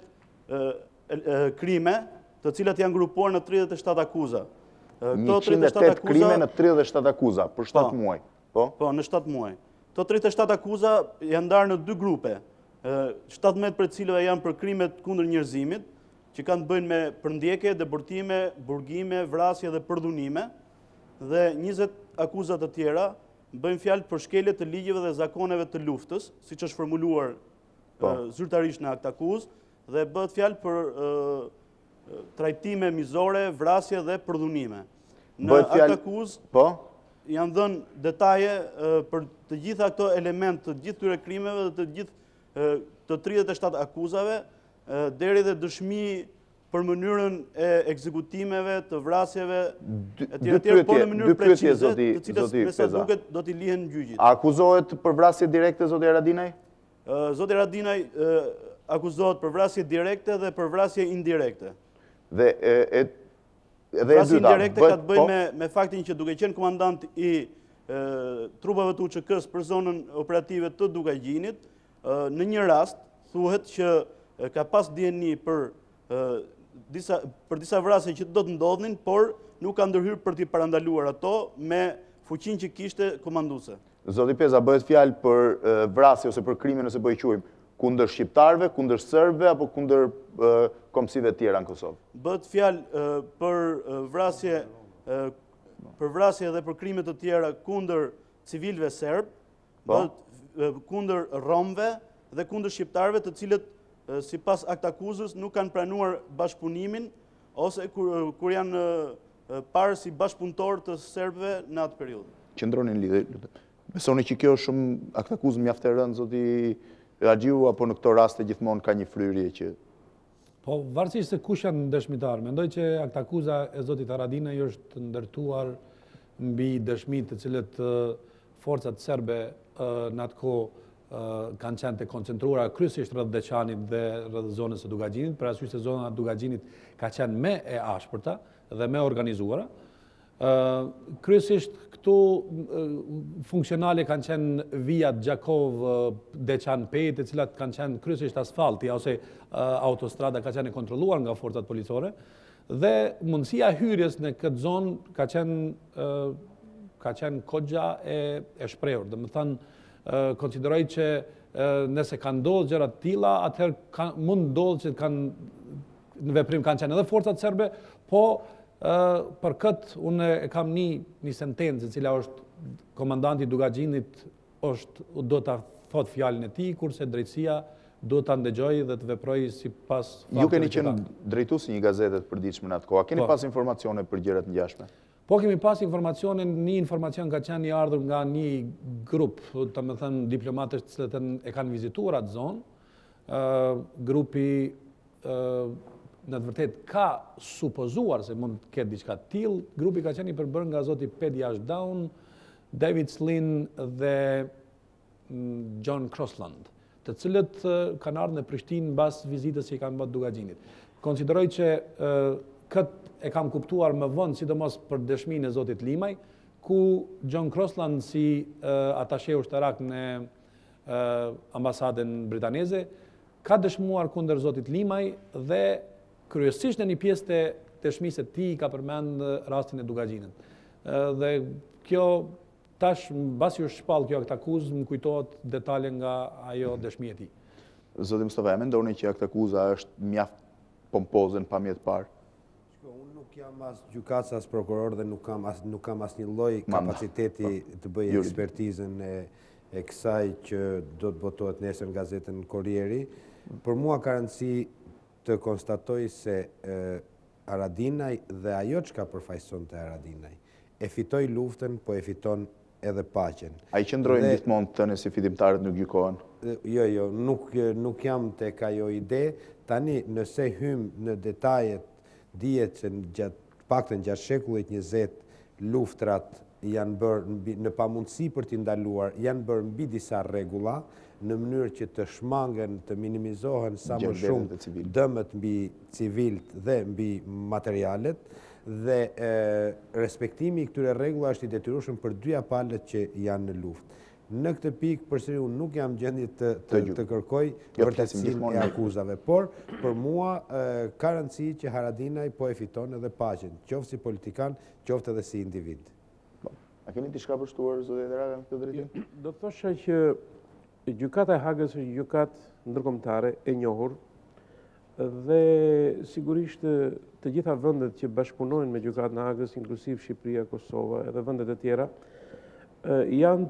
krime, të cilat janë grupuar në 37 akuza. 108 krime në 37 akuza, për 7 muaj. Po, në 7 muaj. Të 37 akuza janë ndarë në 2 grupe, 17 për cilëve janë për krimet kundër njerëzimit, që kanë të bëjnë me përndjekje, deportime, burgime, vrasje dhe përdhunime, dhe 20 akuzat të tjera bëjnë fjalë për shkelje të ligjeve dhe zakoneve të luftës, siç është formuluar zyrtarisht në aktakuzë, dhe bëhet fjalë për trajtime mizore, vrasje dhe përdhunime. Në aktakuzë janë dhënë detaje për të gjitha këto elementë, të gjithë këtyre krimeve dhe të gjithë të 37 akuzave, deri dhe dëshmi për mënyrën e ekzekutimeve, të vrasjeve, por në mënyrë precize, të cilës me sa duket do t'i lihen gjyqit. A akuzohet për vrasje direkte zoti Haradinaj? Zoti Haradinaj akuzohet për vrasje direkte dhe për vrasje indirekte. Dhe vrasje indirekte ka të bëjë me faktin që duke qenë komandant i trupave të UÇK-s për zonën operative të Dugagjinit, në një rast thuhet që ka pas dieni për disa vrasje që do të ndodhin, por nuk ka ndërhyrë për t'i parandaluar ato me fuqinë që kishte komanduese. Zoti Peza, bëhet fjalë për vrasje ose për krime, nëse po i quajmë, kundër shqiptarëve, kundër serbëve apo kundër kombësive të tjera në Kosovë? Bëhet fjalë për vrasje dhe për krime të tjera kundër civilëve serb, kundër romëve dhe kundër shqiptarëve, të cilët sipas aktakuzës nuk kanë pranuar bashkëpunimin ose kur janë parë si bashkëpunëtor të serbëve në atë periudhë. Qëndronin lidhje. Besoni që kjo është shumë aktakuzë mjaft e rëndë, zoti Haxhiu, apo në këto raste gjithmonë ka një fryrje që... Po, varësisht se kush janë dëshmitar, mendoj që aktakuza e zotit Haradinaj është ndërtuar mbi dëshmi të cilët forcat serbe në atë kohë kanë qenë të koncentruara kryesisht rreth Deçanit dhe rreth zonës së Dugaxhinit, për arsye se zona e Dugaxhinit ka qenë më e ashpërta dhe më organizuara. Kryesisht këtu funksionale kanë qenë vijat Gjakov, Deçan Pejt, të cilat kanë qenë kryesisht asfalti ose autostrada ka qenë e kontrolluar nga forcat policore dhe mundësia e hyrjes në këtë zonë ka qenë kogja e shprehur. Domethënë konsideroj që nëse kanë ndodhur gjëra të tilla, atëherë mund ndodhë që në veprim kanë qenë edhe forcat serbe, po për këtë unë e kam një sentencë e cila është komandanti Dugaxhinit do ta thot fjalën e tij, kurse drejtësia do ta ndëgjoj dhe të veproj sipas fakteve. Ju keni qenë drejtues një gazete të përditshme në atë kohë. Keni pas informacione për gjërat e ngjashme? Po kemi pas informacione, një informacion ka qenë i ardhur nga një grup, domethënë diplomatësh të cilët e kanë vizituar atë zonë. Grupi në të vërtet ka supozuar se mund të ketë diçka të tillë. Grupi ka qenë i përbërë nga zoti Pedi Ashdown, David Slin dhe John Crossland, të cilët kanë ardhur në Prishtinë mbas vizitës që i kanë bërë Dugaxhinit. Konsideroj që këtë e kam kuptuar më vonë, sidomos për dëshminë e zotit Limaj, ku John Crossland si atashe ushtarak në ambasadën britaneze ka dëshmuar kundër zotit Limaj dhe kryesisht në një pjesë të dëshmisë së tij ka përmend rastin e Dugaxhinit. Dhe kjo tash mbasi u shpall kjo aktakuzë, më kujtohet detale nga ajo dëshmi e tij. Zoti Mustafaj, mendoni që aktakuza është mjaft pompoze në pamje të parë? Unë nuk jam as gjykatës as prokuror dhe nuk kam asnjë lloj kapaciteti të bëj ekspertizën e kësaj që do të botohet nesër në gazetën Korrieri. Për mua ka rëndësi të konstatoj se Haradinaj dhe ajo çka përfaqësonte Haradinaj e fitoi luftën, po e fiton edhe paqen. Ai qëndrojnë gjithmonë të thënë si fitimtarët nuk gjykohen? Jo, nuk jam tek ajo ide. Tani nëse hym në detajet, dihet që paktën gjatë shekullit 20 luftrat janë bërë në pamundësi për t'i ndaluar, janë bërë mbi disa rregulla, në mënyrë që të shmangen, të minimizohen sa më shumë dëmet mbi civilt dhe mbi materialet, dhe respektimi i këtyre rregulla është i detyrueshëm për dyja palët që janë në luftë. Në këtë pikë përsëri unë nuk jam gjendje të kërkoj vërtetësinë e akuzave, por për mua ka rëndësi që Haradinaj po e fiton edhe paqen, qoftë si politikan, qoftë edhe si individ. A keni diçka për shtuar zoti Hajdaraga në këtë drejtim? Do të thosha që gjykata e Hagës është gjykatë ndërkombëtare e njohur dhe sigurisht të gjitha vendet që bashkëpunojnë me gjykatën e Hagës, inklusiv Shqipëria, Kosova edhe vendet e tjera, janë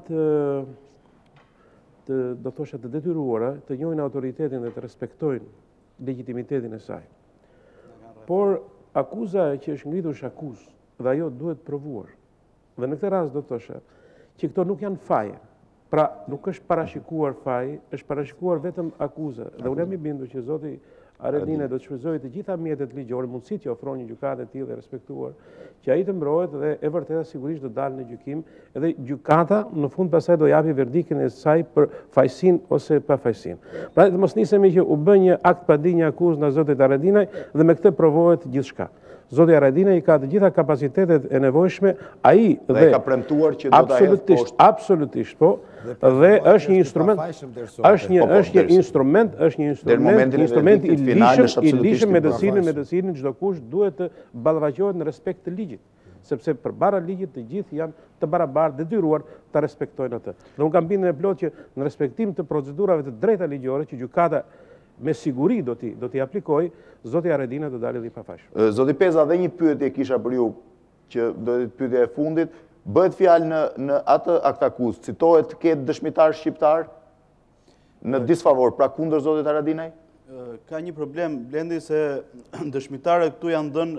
do thosha të detyruara të njohin autoritetin dhe të respektojnë legitimitetin e saj. Por akuza që është ngritur është akuzë dhe ajo duhet provuar. Dhe në këtë rast do thosha që këto nuk janë faje. Pra nuk është parashikuar faj, është parashikuar vetëm akuza. Dhe unë jam i bindur që zoti Haradinaj do të shfrytëzojë të gjitha mjetet ligjore, mundësitë që ofron një gjykatë e tillë dhe respektuar, që ai të mbrohet dhe e vërteta sigurisht do dalë në gjykim, edhe gjykata në fund pastaj do japi verdiktin e saj për fajësinë ose pa fajësinë. Pra të mos nisemi që u bë një akt padi, një akuzë nga zoti Haradinaj dhe me këtë provohet gjithçka. Zoti Haradinaj ka të gjitha kapacitetet e nevojshme, ai dhe ka premtuar që do ta hedhë poshtë. Absolutisht, po. Dhe është një instrument, është një instrument i lishëm medicinin çdo kush duhet të ballafaqohet në respekt të ligjit, sepse përpara ligjit të gjithë janë të barabartë detyruar ta respektojnë atë. Dhe unë kam bindjen e plotë që në respektim të procedurave të drejta ligjore që gjykata me siguri do t'i aplikoj, zoti Haradinaj do dalë dhe i pafajshëm. Zoti Peza, dhe një pyetje kisha për ju, që do të pyetja e fundit, bëhet fjalë në atë aktakuzë, citohet të ketë dëshmitar shqiptar në disfavor, pra kundër zotit Haradinaj? Ka një problem, Blendi, se dëshmitarët këtu janë dhënë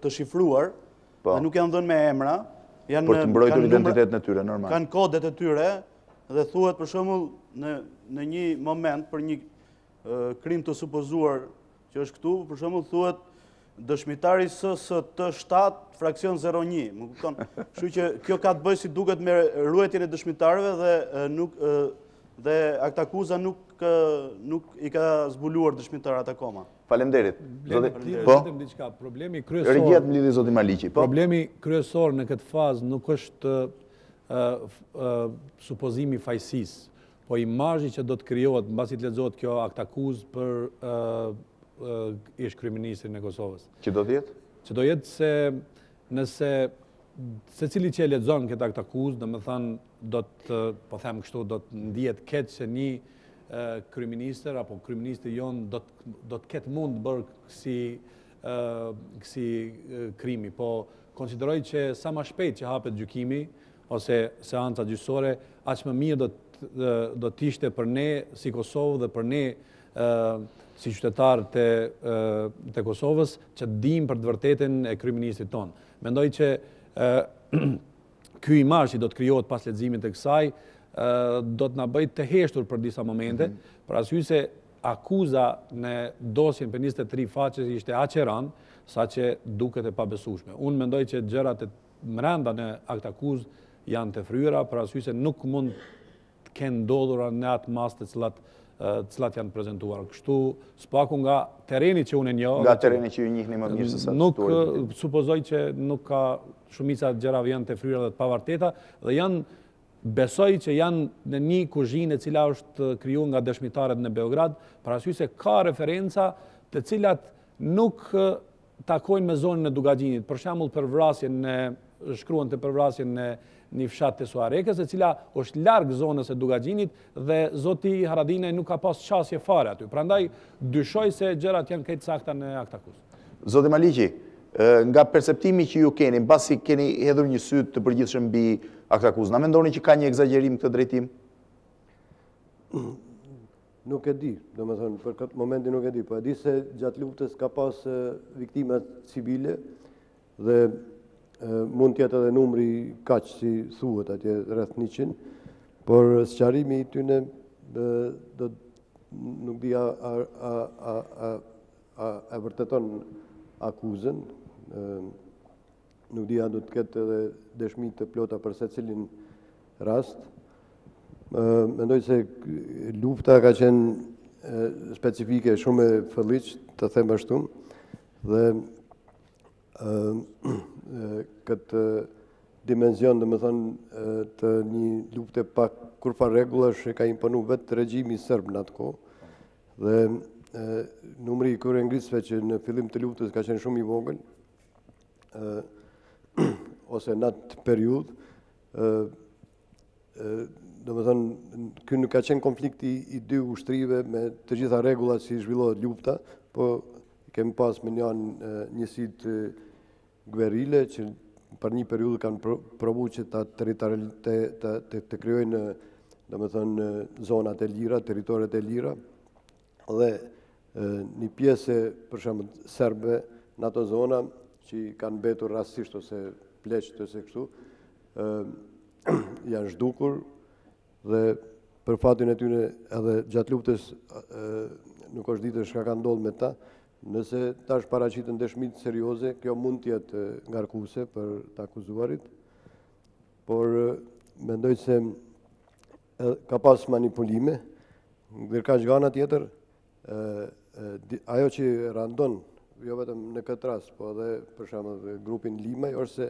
të shifruar, dhe nuk janë dhënë me emra. Për të mbrojtur identitetin e tyre, normal. Kanë kodet e tyre, dhe thuhet për shembull në një moment për një krim të supozuar që është këtu, për shembull thuhet dëshmitari SST7 fraksion 01, më kupton? Kështu që kjo ka të bëjë si duket me ruajtjen e dëshmitarëve dhe nuk dhe akta akuza nuk i ka zbuluar dëshmitarat akoma. Falemderit. Vetëm diçka, problemi kryesor. Rregjet në lidhje zoti Maliqi. Problemi kryesor në këtë fazë nuk është supozimi fajësisë, po imazhi që do të krijohet mbasi të lexohet kjo aktakuzë për ish-kryeministrin e Kosovës. Që do të jetë? Që do jetë se nëse secili që e lexon këtë aktakuzë, domethënë do të, po them kështu, do të ndihet keq se një kryeministër apo kryeministri jon do të ketë mund të bërë kësi krimi, po konsideroj që sa më shpejt që hapet gjykimi ose seanca gjyqësore, aq më mirë do të ishte për ne si Kosovë dhe për ne si qytetarë të Kosovës që të dimë për të vërtetën e kryeministrit tonë. Mendoj që ky imazh që do të krijohet pas leximit të kësaj do të na bëjë të heshtur për disa momente, për arsye se akuza në dosjen për 23 faqe ishte aq e rëndë saqë duket e pabesueshme. Unë mendoj që gjërat e brenda në akt akuzë janë të fryera, për arsye se nuk mund të kenë ndodhur në atë masë të cilat janë prezantuar. Kështu spaku nga terreni që unë e njoh, nga terreni që ju njihni më mirë se sa nuk supozoj që nuk ka shumica gjërave janë të fryera dhe të pavarteta dhe besoj që janë në një kuzhinë e cila është krijuar nga dëshmitarët në Beograd, për arsye se ka referenca të cilat nuk takojnë me zonën e Dugaxhinit. Për shembull, shkruan të përvrasjen në një fshat të Suarekës, e cila është larg zonës e Dugaxhinit dhe zoti Haradinaj nuk ka pas qasje fare aty. Prandaj dyshoj se gjërat janë krejt sakta në akt akuzë. Zoti Maliqi, nga perceptimi që ju keni, mbasi keni hedhur një sy të përgjithshëm mbi akt akuzë, na mendoni që ka një egzagerim këtë drejtim? Nuk e di, domethënë për këtë momentin nuk e di, po e di se gjatë luftës ka pas viktima civile dhe mund të jetë edhe numri kaq si thuhet atje rreth 100, por sqarimi i tyre nuk di a vërteton akuzën, nuk di a do të ketë edhe dëshmi të plota për secilin rast. Mendoj se lufta ka qenë specifike shumë e fëlliq, të them ashtu, dhe këtë dimension, domethënë, të një lufte pa kurfar rregullash e ka imponu vetë regjimi serb në atë kohë, dhe numri i kryeministëve që në fillim të luftës ka qenë shumë i vogël, ose në atë periudhë, domethënë, ky nuk ka qenë konflikti i dy ushtrive me të gjitha rregullat si zhvillohet lufta, po kemi pas me njësitë guerrile që për një periudhë kanë provuar që të krijojnë, domethënë, zonat e lira, territoret e lira, dhe një pjesë, për shembull, serbe në ato zona që kanë mbetur rastësisht ose pleqt ose kështu, janë zhdukur dhe për fatin e tyre edhe gjatë luftës nuk është ditë çka ka ndodhur me ta. Nëse tash paraqiten dëshmi serioze, kjo mund të jetë ngarkuese për të akuzuarit, por mendoj se ka pas manipulime, ndërkaq nga ana tjetër ajo që randon jo vetëm në këtë rast, po edhe për shembull grupin Limaj, është se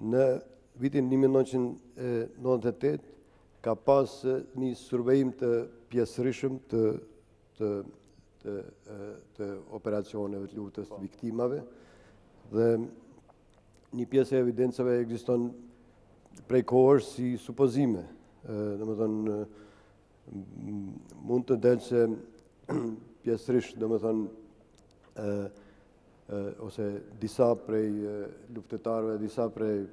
në vitin 1998 ka pas një survejim të pjesërisëm të operacioneve të luftës të viktimave, dhe një pjesë e evidencave ekziston prej kohësh si supozime. Domethënë, mund të delë se pjesërisht, domethënë, ose disa prej luftetarëve, disa prej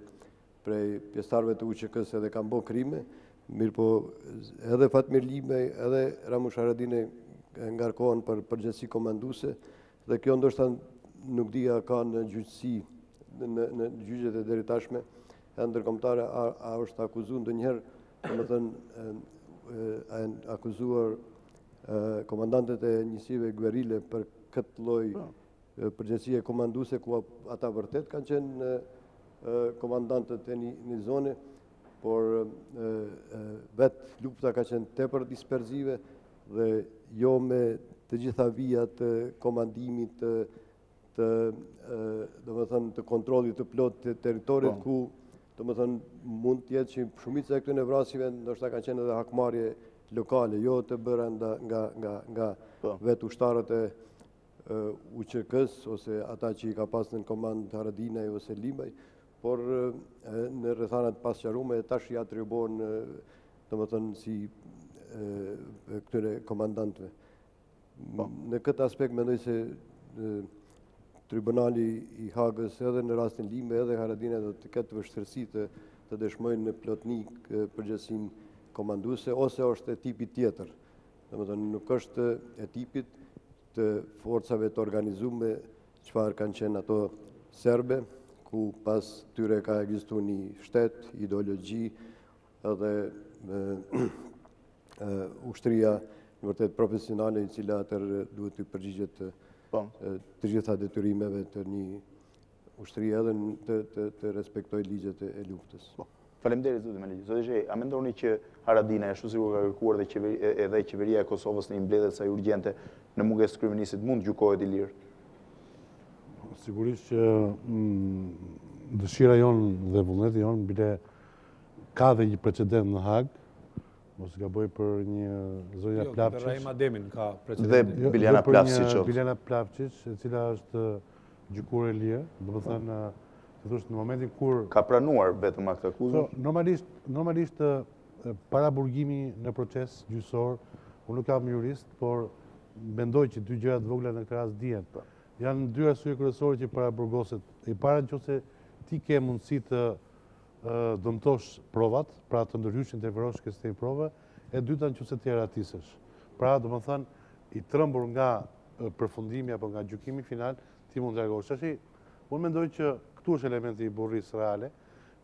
pjesëtarëve të UÇK-s edhe kanë bërë krime, mirë po edhe Fatmir Limaj, edhe Ramush Haradinaj ngarkohen për përgjegjësi komanduese, dhe kjo ndoshta nuk di a ka në gjyqësi, në gjyqjet e deri tashme e ndërkombëtare, a është akuzuar ndonjëherë, domethënë akuzuar komandantët e njësive guerile për këtë lloj përgjegjësie komanduese, ku ata vërtet kanë qenë komandantët e një zone, por vetë lufta ka qenë tepër dispersive dhe jo me të gjitha vijat të komandimit të kontrollit të plot të teritorit ku mund të jetë që shumica e këtyre vrasjeve ndoshta kanë qenë edhe hakmarrje lokale, jo të bëra nga vetë ushtarët e UÇK-s ose ata që i ka pasur në komand Haradinaj ose Limaj, por në rrethanat pasqaruara tash i atribuohen si këtyre komandantëve. Në këtë aspekt mendoj se Tribunali i Hagës edhe në rastin Limaj edhe Haradinaj do të ketë vështirësi të dëshmojnë në plotni përgjegjësinë komanduese ose është e tipit tjetër. Domethënë nuk është e tipit të forcave të organizuara çfarë kanë qenë ato serbe, ku pas tyre ka ekzistuar një shtet, ideologji edhe ushtria në vërtet profesionale i cila atër duhet të përgjigjet të gjitha detyrimeve të një ushtrie edhe të respektoj ligjet e luftës. Faleminderit zoti Maliqi. Zoti Zheji, a mendoni që Haradinaj ashtu sikur ka kërkuar edhe qeveria e Kosovës në një mbledhje saj urgjente në mungesë të kryeministrit mund gjykohet i lirë? Sigurisht që dëshira jonë dhe vullneti jonë bile ka dhe një precedent në Hagë, mos gaboj për një zonja Plavčić. Dhe Rahim Ademin ka precedent. Dhe Biljana Plavčić. Biljana Plavčić, e cila është gjykuar e lirë, do të thënë në momentin kur ka pranuar vetëm akt akuzën. Normalisht para burgimi në proces gjyqësor, unë nuk jam jurist, por mendoj që dy gjëra të vogla në këtë rast dihen. Janë dy arsye kryesore që para burgoset. E para nëse ti ke mundësi të dëmtosh provat, pra të ndërhysh interferosh këtë sistem prove, e dyta nëse ti ratisësh. Pra, domethënë i trembur nga përfundimi apo nga gjykimi final, ti mund të largohesh. Tash unë mendoj që këtu është elementi i burrisë reale.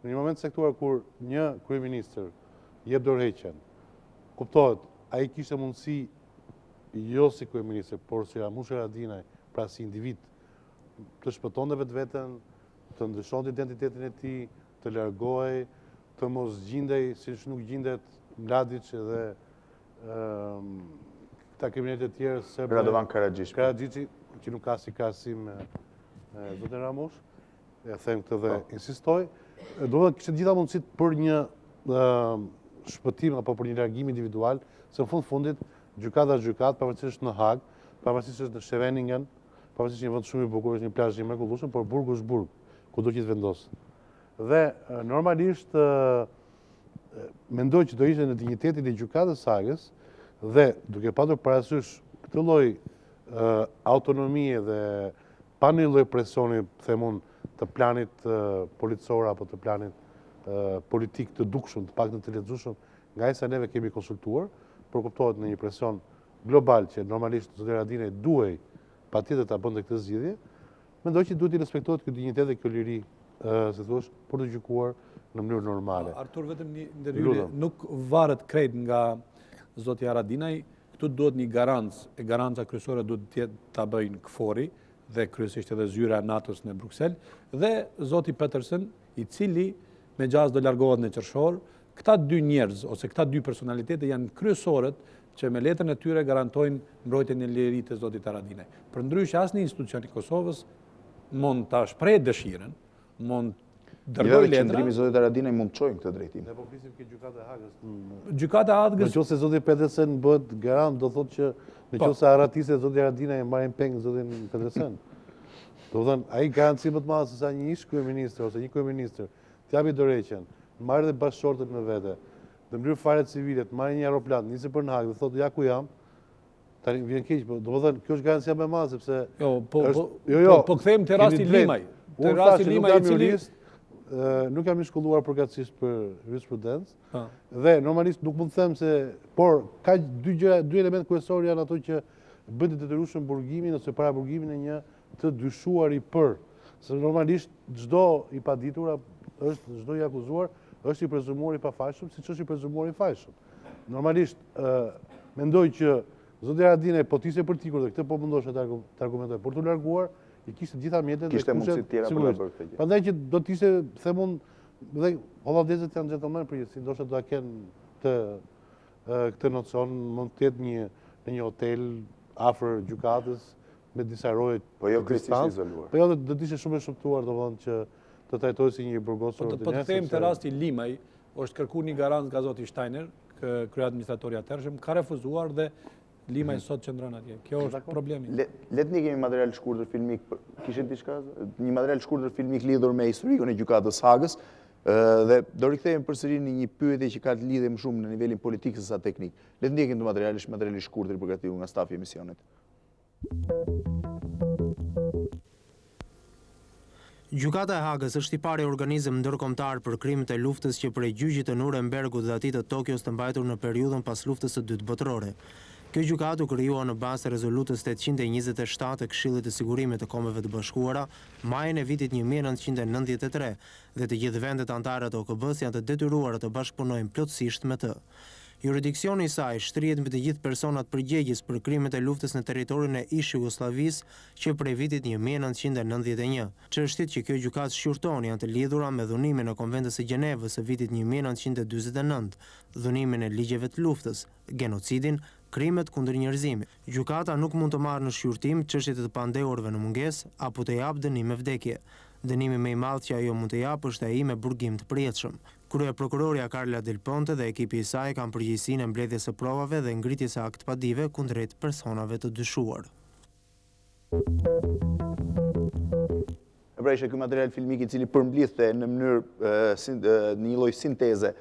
Në një moment sektuar kur një kryeministër jep dorëheqjen, kuptohet, ai kishte mundësi jo si kryeministër, por si Ramush Haradinaj, pra si individ, të shpëtonte vetveten, të ndryshonte identitetin e tij, të largohej, të mos gjindej siç nuk gjendet Mladić edhe këta kriminalët e tjerë serbe. Radovan Karadžići, që nuk ka si krahasim me zotin Ramush, e them këtë dhe insistoj, do të kishte gjitha mundësit për një shpëtim apo për një largim individual, se në fundit gjykata është gjykatë, pavarësisht në Hagë, pavarësisht në Scheveningen, pavarësisht një vend shumë i bukur, është një plazh i mrekullueshëm, por burgu është burg, ku do të jetë vendosur. Dhe normalisht mendoj që do ishte në dignitetin e gjykatës Hagës dhe duke patur parasysh këtë lloj autonomie dhe pa një lloj presioni, them unë, të planit policor apo të planit politik të dukshëm, të paktën të lexueshëm, nga sa neve kemi konsultuar, por kuptohet në një presion global që normalisht zoti Haradinaj duhej patjetër ta bënte këtë zgjidhje, mendoj që duhet i respektohet ky dinjitet dhe kjo liri, si thosh, për të gjykuar në mënyrë normale. Artur, vetëm një ndërhyrje, nuk varet krejt nga zoti Haradinaj, këtu duhet një garancë, e garanca kryesore duhet të ta bëjnë KFOR-i dhe kryesisht edhe zyra e NATO-s në Bruksel, dhe zoti Petersen, i cili me gjaz do largohet në qershor. Këta dy njerëz ose këta dy personalitete janë kryesorët që me letrën e tyre garantojnë mbrojtjen e lirisë të zotit Haradinaj. Përndryshe asnjë institucion i Kosovës mund ta shprehë dëshirën, mund dërgoj letra. Qendrimi i zotit Haradinaj mund të çojë këtë drejtim. Ne po flisim ke gjykata e Hagës. Gjykata e Hagës. Nëse zoti Petersen bëhet garant, do thotë që nëse arratisë zoti Haradinaj e marrin peng zotin Petersen. Do thënë, ai garanci më të madhe se sa një ish-kryeministër ose një kryeministër të japi dorëheqjen, marrë dhe bashkëshortët me vete, dhe mbledh fare civile, të marrë një aeroplan, nisi për në Hagë dhe thotë ja ku jam, tani vjen keq, do të thënë, kjo është garancia më e madhe sepse po kthehemi te rasti Limaj. Te rasti Limaj i cili nuk jam i shkolluar përgatësisht për jurisprudencë dhe normalisht nuk mund të them se, por ka dy elementë kryesorë janë ato që bëjnë të detyrueshëm burgimin ose para burgimin e një të dyshuar i për, se normalisht çdo i paditur është çdo i akuzuar është i prezumuar i pafajshëm, siç është i prezumuar i fajshëm. Normalisht mendoj që zoti Haradinaj po të ishte për tikur dhe këtë po mundosha të argumentoj, por të larguar i kishte gjitha mjetet dhe kishte mundësi tjera për ta bërë këtë gjë. Prandaj që do të ishte, them unë, dhe hollandezët janë gentleman përgjithësi, ndoshta do ta kenë këtë nocion, mund të jetë në një hotel afër gjykatës me disa roje po jo krejtësisht izoluar. Po jo, do të ishte shumë e shëmtuar, domethënë që të trajtohej si një burgosur ordinare. Po të them te rasti Limaj, është kërkuar një garancë nga zoti Steiner, kryeadministratori i atërshëm, ka refuzuar dhe Limaj sot qëndron atje. Kjo është problemi. Le të kemi material shkurtër filmik, kishit diçka? Një material shkurtër filmik lidhur me historikun e gjykatës Hagës, dhe do rikthehemi përsëri në një pyetje që ka të lidhje më shumë në nivelin politik se sa teknik. Le të ndjekim këtë material shkurtër i përgatitur nga stafi i emisionit. Gjykata e Hagës është i pari organizëm ndërkombëtar për krimet e luftës që prej gjyqit të Nurembergut dhe atit të Tokios të mbajtur në periudhën pas luftës së dytë botërore. Kjo gjykatë u krijua në bazë të rezolutës 827 të Këshillit të Sigurimit të Kombeve të Bashkuara, majin e vitit 1993, dhe të gjithë vendet anëtare të OKB-s janë të detyruara të bashkëpunojnë plotësisht me të. Juridiksioni i saj shtrihet mbi të gjithë personat përgjegjës për krimet e luftës në territorin e ish-Jugosllavisë që prej vitit 1991. Çështjet që kjo gjykatë shqyrton janë të lidhura me dhunimin e Konventës së Gjenevës së vitit 1949, dhunimin e ligjeve të luftës, genocidin, krimet kundër njerëzimit. Gjykata nuk mund të marrë në shqyrtim çështjet e të pandehurve në mungesë apo të japë dënim me vdekje. Dënimi më i madh që ajo mund të japë është ai me burgim të përjetshëm. Kryeprokuroria Carla Del Ponte dhe ekipi i saj kanë përgjegjësinë e mbledhjes së provave dhe ngritjes së akt padive kundrejt personave të dyshuar. Pra ishte ky material filmik i cili përmbledhte në mënyrë një lloj sinteze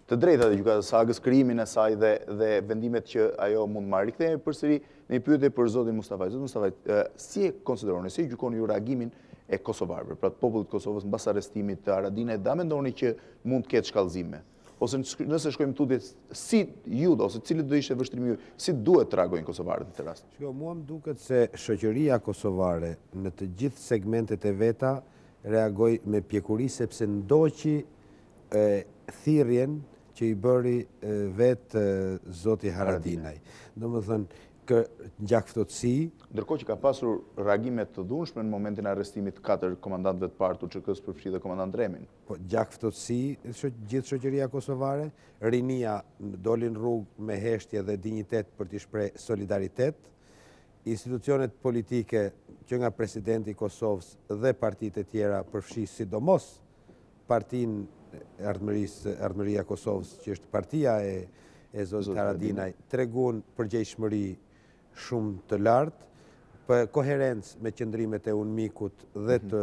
të drejtat e gjykatës Hagës, krijimin e saj dhe vendimet që ajo mund marrë. Rikthehemi përsëri në një pyetje për zotin Mustafaj. Zoti Mustafaj, si e konsideroni, si e gjykoni ju reagimin e kosovarëve, pra të popullit Kosovës mbas arrestimit të Haradinajit, da mendoni që mund të ketë shkallëzime? Ose nëse shkojmë tutje, si ju ose cili do ishte vështrimi ju, si duhet të reagojnë kosovarët në këtë rast? Shiko, mua më duket se shoqëria kosovare në të gjithë segmentet e veta reagoi me pjekuri sepse ndoqi thirrjen që i bëri vetë zoti Haradinaj. Domethënë, gjakftotësi. Ndërkohë që ka pasur reagime të dhunshme në momentin e arrestimit 4 komandantëve të parë të ÇK-s përfshi dhe komandant Remin. Po gjakftotësi gjithë shoqëria kosovare, rinia dolin rrugë me heshtje dhe dinjitet për të shpreh solidaritet. Institucionet politike që nga presidenti i Kosovës dhe partitë e tjera përfshi sidomos partinë Ardhmëria e Kosovës, që është partia e zotit Haradinaj, tregon përgjegjshmëri shumë të lartë, për koherencë me qëndrimet e UNMIK-ut dhe të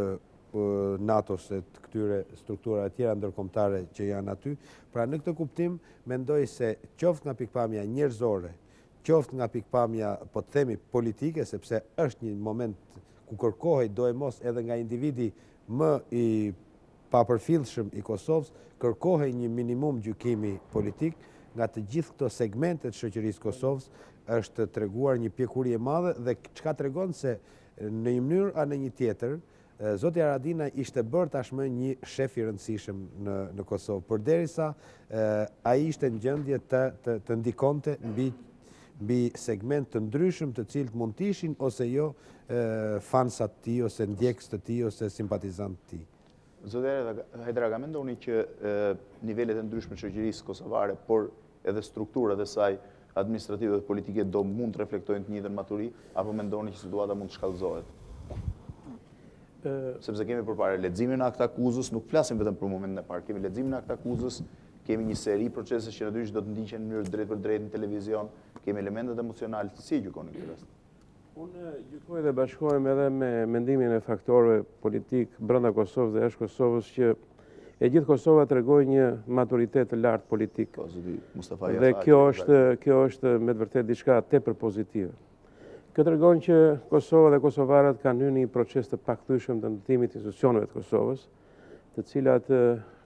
NATO-s e të këtyre strukturave tjera ndërkombëtare që janë aty. Pra në këtë kuptim mendoj se qoftë nga pikpamja njerëzore, qoftë nga pikpamja, po të themi, politike, sepse është një moment ku kërkohej do e mos edhe nga individi më i papërfillshëm i Kosovës, kërkohej një minimum gjykimi politik nga të gjithë këto segmentet të shoqërisë Kosovës, është treguar një pjekuri e madhe dhe çka tregon se në një mënyrë a në një tjetër, zoti Haradinaj ishte bërë tashmë një shef i rëndësishëm në Kosovë, përderisa ai ishte në gjendje të ndikonte mbi segment të ndryshëm të cilët mund të ishin ose jo fansat të tij ose ndjekës të tij ose simpatizant të tij. Zoti Hajdaraga, mendoni që nivelet e ndryshme të shoqërisë kosovare, por edhe strukturat e saj administrative dhe politike do mund të reflektojnë të njëjtën maturi, apo mendoni që situata mund të shkallëzohet? Sepse kemi përpara leximin e akt akuzës, nuk flasim vetëm për momentin e parë, kemi leximin e akt akuzës, kemi një seri procesesh që natyrisht do të ndiqen në mënyrë drejt për drejt në televizion, kemi elementet emocionale, si e gjykoni këtë rast? Unë gjykoj dhe bashkohem edhe me mendimin e faktorëve politik brenda Kosovës dhe jashtë Kosovës që e gjithë Kosova tregoi një maturitet të lartë politik. Dhe kjo është me të vërtetë diçka tepër pozitive. Kjo tregon që Kosova dhe kosovarët kanë hyrë në një proces të pakthyeshëm të ndërtimit të institucioneve të Kosovës, të cilat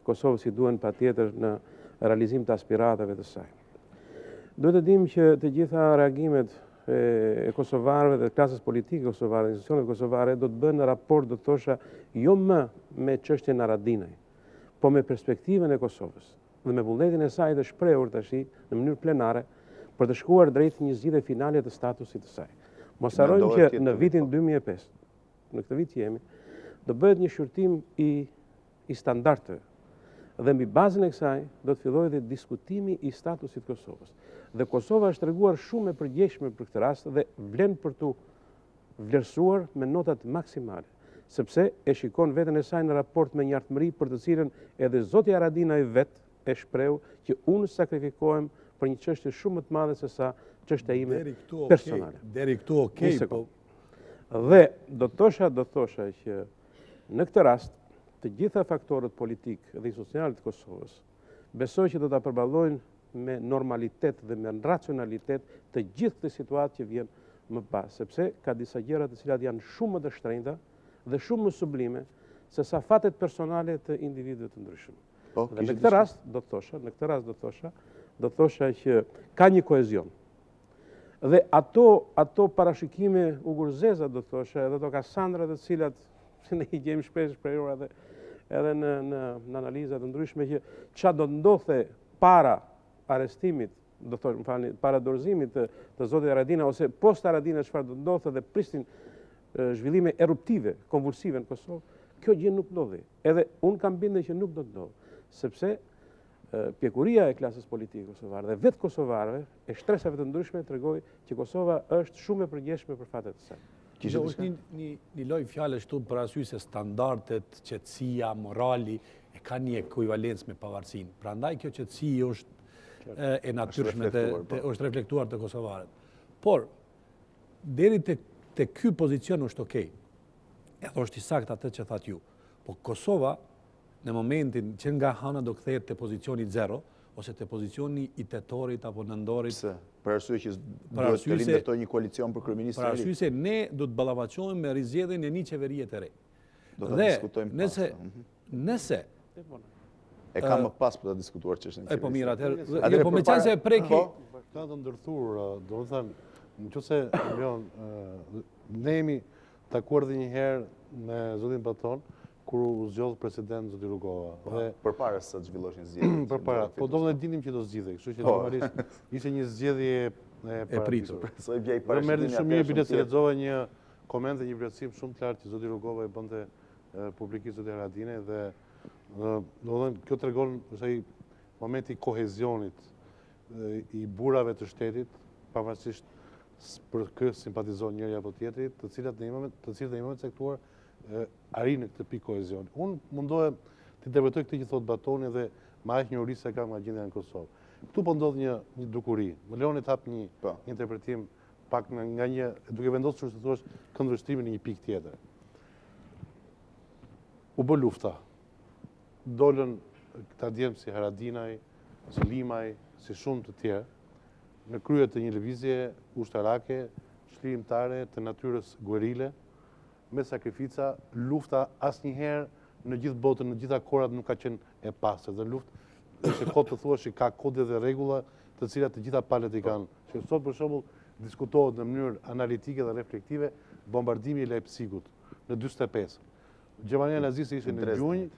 Kosovës i duhen patjetër në realizim të aspiratave të saj. Duhet të dimë që të gjitha reagimet e kosovarëve dhe klasës politike kosovare, institucionet kosovare, do të bëhen në raport, do të thosha, jo më me çështjen Haradinaj, po me perspektivën e Kosovës dhe me vullnetin e saj të shprehur tash në mënyrë plenare për të shkuar drejt një zgjidhje finale të statusit të saj. Mos harrojmë që në vitin 2005, në këtë vit jemi, do bëhet një shqyrtim i standardeve. Dhe mbi bazën e kësaj do të fillojë dhe diskutimi i statusit Kosovës. Dhe Kosova është treguar shumë e përgjegjshme për këtë rast dhe vlen për tu vlerësuar me notat maksimale, sepse e shikon veten e saj në raport me njartëmëri për të cilën edhe zoti Haradinaj vetë e shpreu që unë sakrifikohem për një çështje shumë më të madhe se sa çështja ime personale. Deri këtu okej, po. Dhe do të thosha që në këtë rast të gjitha faktorët politik dhe social të Kosovës besoj që do ta përballojnë me normalitet dhe me racionalitet të gjithë këtë situatë që vjen më pas, sepse ka disa gjëra të cilat janë shumë më të shtrenjta dhe shumë më sublime se sa fatet personale të individëve të ndryshëm. Dhe në këtë rast do të thosha që ka një kohezion. Dhe ato parashikime ugurzeza do të thosha, edhe ato Kasandra të cilat ne i gjejmë shpesh shprehura edhe në analiza të ndryshme që ç'a do ndodhe para arrestimit, do të thosh, më falni, para dorëzimit të zotit Haradinaj ose post Haradinaj çfarë do ndodhte dhe pristin zhvillime eruptive, konvulsive në Kosovë, kjo gjë nuk ndodhi. Edhe unë kam bindje që nuk do të ndodhë, sepse pjekuria e klasës politike kosovare dhe vetë kosovarëve e shtresave të ndryshme tregoi që Kosova është shumë e përgjegjshme për fatet e saj. Është një lloj fjalësh këtu për arsye se standardet, qetësia, morali e kanë një ekuivalencë me pavarësinë. Prandaj kjo qetësi është e natyrshme është reflektuar te kosovarët. Por deri te ky pozicion është okej. Edhe është i saktë atë që thatë ju. Po Kosova në momentin që nga hana do kthehet te pozicioni 0 ose te pozicioni i tetorit apo nëndorit. Për arsye që duhet të rindërtoj një koalicion për kryeministrin. Për arsye se ne do të ballafaqohemi me rizgjedhjen e një qeverie të re. Do ta diskutojmë pas. Nëse e kam më pas për ta diskutuar çështën e po mirë, atëherë po me qenë se preki ka të ndërthur, do të thënë, nëse Leon ne jemi takuar edhe një herë me zotin Baton kur u zgjodh president zoti Rugova. Përpara se të zhvilloshin zgjedhjet. Përpara, po do të dinim që do zgjidhej, kështu që normalisht ishte një zgjedhje e pritur. Do merrni shumë mirë bilet se lexova një koment dhe një vlerësim shumë të lartë që zoti Rugova e bënte publikisht zoti Haradinaj dhe do të thënë kjo tregon se momenti i kohezionit i burrave të shtetit, pavarësisht për kë simpatizon njëri apo tjetri, të cilët në një moment caktuar arrin në këtë pikë kohezion. Unë mundohem të interpretoj këtë që thot Batoni dhe me aq njohuri se kam nga gjendja në Kosovë. Këtu po ndodh një dukuri. Më leoni të hap një interpretim pak nga një, duke vendosur të thuash këndvështrimin në një pikë tjetër. U bë lufta. Dolën këta djemë si Haradinaj, si Limaj, si shumë të tjerë, në krye të një lëvizje ushtarake, shkrimtare të natyrës guerile, me sakrifica, lufta asnjëherë në gjithë botën, në gjitha korat nuk ka qenë e pastër. Dhe luftë, nëse kot të thuash që ka kode dhe rregulla të cilat të gjitha palët i kanë. Që sot për shembull diskutohet në mënyrë analitike dhe reflektive bombardimi i Leipzigut në 45. Gjermania naziste ishte në gjunjë,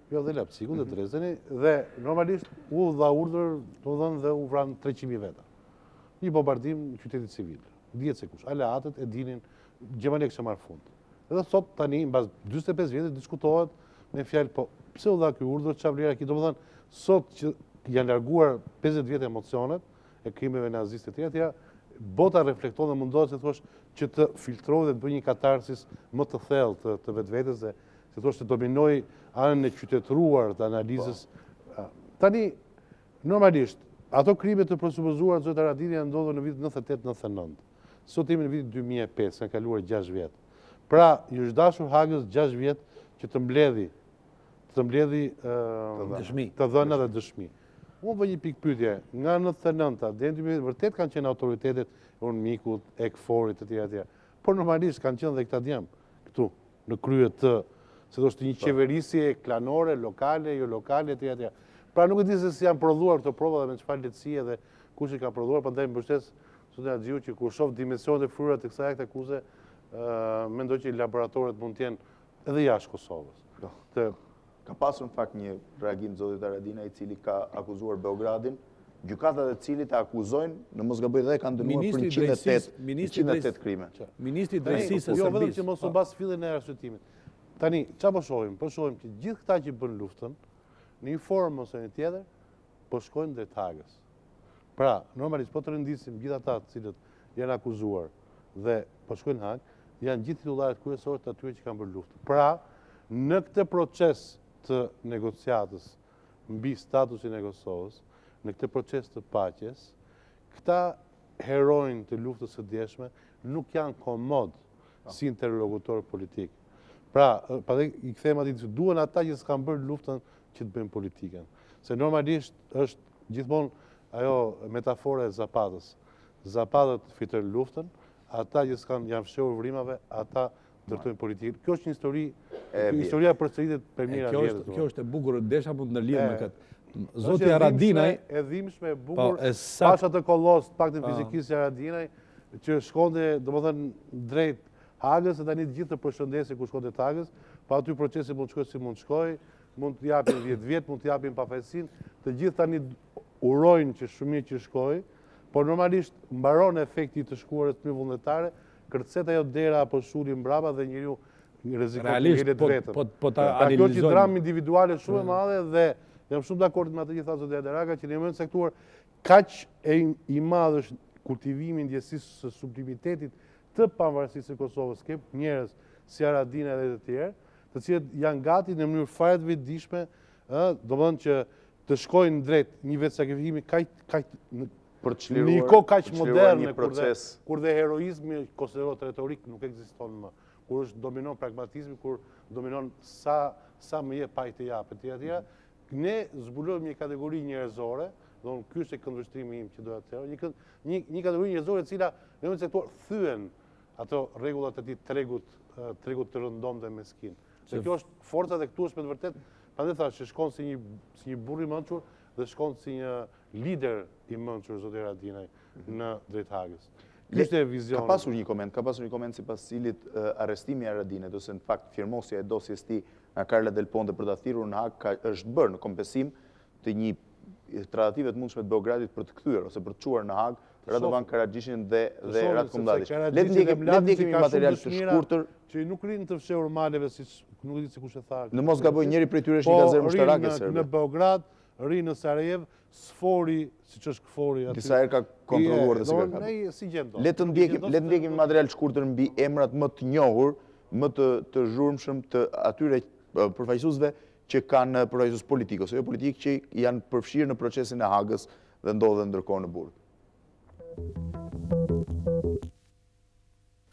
jo dhe Leipzigun dhe Dresdeni, dhe normalisht u dha urdhër, dhe u vranë 300.000 veta. Një bombardim në qytetit civil. Dihet se kush, aleatët e dinin Gjermania kishte marrë fund. Edhe sot tani mbas 45 vjetë diskutohet me fjalë, po pse u dha ky urdhër, çfarë vlera ki? Domethënë, sot që janë larguar 50 vjet emocionet e krimeve naziste të tjera, bota reflekton dhe mundohet se thosh që të filtrohet dhe të bëjë një katarsis më të thellë të vetvetes dhe se thosh të dominoj anën e qytetëruar të analizës. Tani normalisht ato krime të presupozuara zot Haradinaj janë ndodhur në vitin 98-99. Sot jemi në vitin 2005, kanë kaluar 6 vjet. Pra, ju është dashur Hagës 6 vjet që të mbledhi të dhëna dhe dëshmi. Unë bëj një pikë pyetje, nga 99-ta deri në 2010 vërtet kanë qenë autoritetet Mikut, Ekforit të tjera. Por normalisht kanë qenë dhe këta djemë këtu në krye të se do të një qeverisje klanore, lokale, jo lokale të tjera. Pra nuk e di se si janë prodhuar këto prova dhe me çfarë lehtësie dhe kush i ka prodhuar, prandaj mbështes Zotin Haxhiu që kur shoh dimensionet e fryra të kësaj akte akuse, mendoj që laboratorët mund të jenë edhe jashtë Kosovës. Ka pasur në fakt një reagim zotit Haradinaj i cili ka akuzuar Beogradin, gjykatat e cilit e akuzojnë në mosgaboj dhe kanë dënuar për 108 krime. Ministri i Drejtësisë së Jo vetëm Serbisë. që mos u bas fillin e arsyetimit. Tani, çfarë po shohim? Po shohim që gjithë këta që bën luftën në një formë ose një tjetër, po shkojnë drejt Hagës. Pra, normalisht, po të rëndisim gjithë ata të cilët janë akuzuar dhe po shkojnë Hagë, janë gjithë titullarët kryesorë të atyre që kanë bërë luftë. Pra, në këtë proces të negociatës mbi statusin e Kosovës, në këtë proces të paqes, këta herojnë të luftës së djeshme nuk janë komod si interlokutor politik. Pra, i kthejmë atij që duhen ata që s'kan bërë luftën që të bëjnë politiken. Se normalisht është gjithmonë ajo metafora e Zapatës. Zapatët fitojnë luftën, ata që s'kan janë fshehur vrimave, ata ndërtojnë politikën. Kjo është një histori, historia përsëritet për mijëra vjet. Kjo është e bukur, desha mund të ndërlidhem me këtë. Zoti Haradinaj, e dhimbshme, e bukur, pasha të kollos, paktën fizikisht Haradinaj, që shkonte, domethënë drejt Hagës, e tani të gjithë të përshëndesin ku shkonte të Hagës, pa aty procesi mund të shkojë si mund të shkojë, mund të japin 10 vjet, mund të japin pafajësinë, të gjithë tani urojnë që shumë mirë që shkojë, por normalisht mbaron efekti të shkuarës më vullnetare, kërcet ajo dera apo shuli mbrapa dhe njeriu rrezikon të ngelet vetëm. Kjo është dramë individuale shumë e madhe dhe jam shumë dakord me atë që tha zoti Hajdaraga që në momentin e caktuar kaq i madh është kultivimi i ndjesisë së sublimitetit të pavarësisë së Kosovës, ke njerëz si Haradinaj dhe të tjerë, të cilët janë gati në mënyrë fare të vetëdijshme, domethënë që të shkojnë drejt një vetë sakrifikimi kaq për të në një kohë kaq moderne kur dhe heroizmi konsiderohet retorik nuk ekziston më, kur është dominon pragmatizmi, kur dominon sa më jep ai të japë etj. Ne zbulojmë një kategori njerëzore, do ky është këndvështrimi im që doja të them, një kategori njerëzore e cila në momentin e caktuar thyen ato rregullat e tij tregut të rëndom dhe meskin. Se kjo është forca dhe këtu është me të vërtet, prandaj thash që shkon si një burr i mençur dhe shkon si një lider i mençur zoti Haradinaj në drejt Hagës. Ky është vizioni. Ka pasur një koment sipas cilit arrestimi i Haradinajt ose në fakt firmosja e dosjes tij nga Carla Del Ponte për ta thirrur në Hagë është bërë në kompensim të një tratative të mundshme të Beogradit për të kthyer ose për të çuar në Hagë Radovan Karagjishin dhe Ratko Mladić. Le të ndjekim një material të shkurtër që nuk rinë të fshehur maleve siç nuk di se kush e tha. Në mos gaboj, njëri prej tyre është një gazet mushtarake serbe. Në Beograd, rinë në Sarajevo, sfori siç është kfori aty. Disa herë ka kontrolluar dhe si gjendo. Le të ndjekim një material të shkurtër mbi emrat më të njohur, më të zhurmshëm të atyre përfaqësuesve që kanë përfaqësues politik ose jo politik që janë përfshirë në procesin e Hagës dhe ndodhen ndërkohë në burg.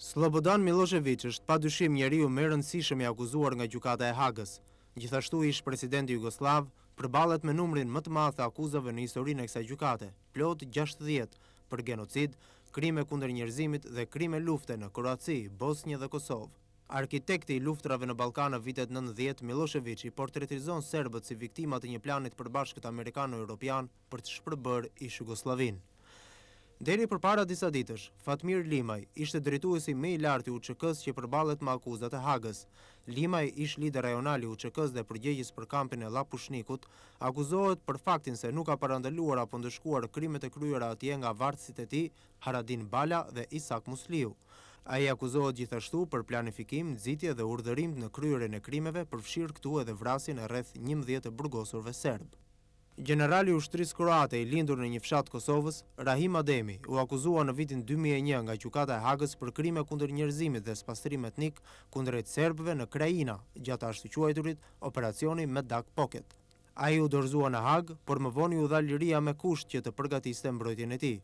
Slobodan Milošević është padyshim njeriu më i rëndësishëm i akuzuar nga gjykata e Hagës. Gjithashtu ish-presidenti Jugosllav përballet me numrin më të madh të akuzave në historinë e kësaj gjykate, plot 60 për genocid, krime kundër njerëzimit dhe krime lufte në Kroaci, Bosnjë dhe Kosovë. Arkitekti i luftrave në Ballkan në vitet 90, Milošević i portretizon serbët si viktima të një planit përbashkët amerikano-europian për të shpërbërë ish-Jugoslavinë. Deri përpara disa ditësh, Fatmir Limaj ishte drejtuesi më i lartë i UÇK-s që përballet me akuzat e Hagës. Limaj, ish lider rajonal i UÇK-s dhe përgjegjës për kampin e Llapushnikut, akuzohet për faktin se nuk ka parandaluar apo ndëshkuar krimet e kryera atje nga vartësit e tij, Haradin Bala dhe Isak Musliu. Ai akuzohet gjithashtu për planifikim, nxitje dhe urdhërim në kryerjen e krimeve, përfshirë këtu edhe vrasjen e rreth 11 të burgosurve serb. Generali i ushtrisë kroate i lindur në një fshat Kosovës, Rahim Ademi, u akuzua në vitin 2001 nga gjykata e Hagës për krime kundër njerëzimit dhe spastrim etnik kundrejt serbëve në Krajina, gjatë ashtu quajturit operacioni Medak Pocket. Ai u dorëzua në Hagë, por më vonë u dha liria me kusht që të përgatiste mbrojtjen e tij.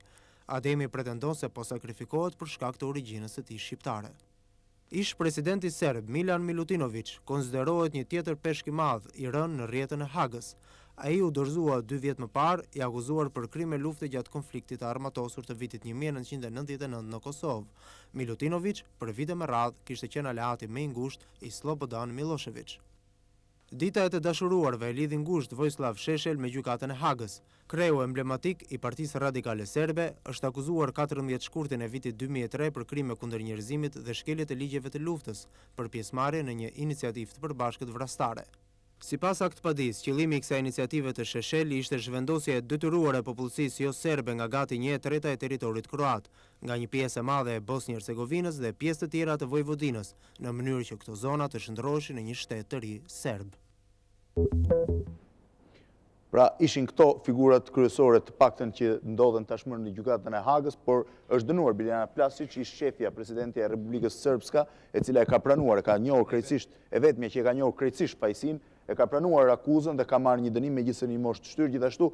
Ademi pretendon se po sakrifikohet për shkak të origjinës së tij shqiptare. Ish-presidenti serb Milan Milutinović konsiderohet një tjetër peshk i madh i rënë në rrjetën e Hagës. Ai u dorëzua 2 vjet më parë, i akuzuar për krime lufte gjatë konfliktit të armatosur të vitit 1999 në Kosovë. Milutinović për vite me radhë kishte qenë aleati më i ngushtë i Slobodan Milošević. Dita e të dashuruarve e lidhi ngushtë Vojislav Šešelj me gjykatën e Hagës. Kreu emblematik i Partisë Radikale Serbe është akuzuar 14 shkurtin e vitit 2003 për krime kundër njerëzimit dhe shkeljet e ligjeve të luftës për pjesëmarrje në një iniciativë të përbashkët vrastare. Sipas akt padis, qëllimi i kësaj iniciative të Šešelj ishte zhvendosja e detyruar e popullsisë jo serbe nga gati 1/3 e territorit kroat, nga një pjesë e madhe e Bosnjë-Hercegovinës dhe pjesë të tjera të Vojvodinës, në mënyrë që këto zona të shndroheshin në një shtet të ri serb. Pra ishin këto figurat kryesore të paktën që ndodhen tashmë në gjykatën e Hagës, por është dënuar Biljana Plasic, ish shefja presidentja e Republikës Sërbska, e cila e ka pranuar, e ka njohur krejtësisht, e vetmja që e ka njohur krejtësisht pajsin, e ka pranuar akuzën dhe ka marrë një dënim megjithëse një moshë të shtyrë. Gjithashtu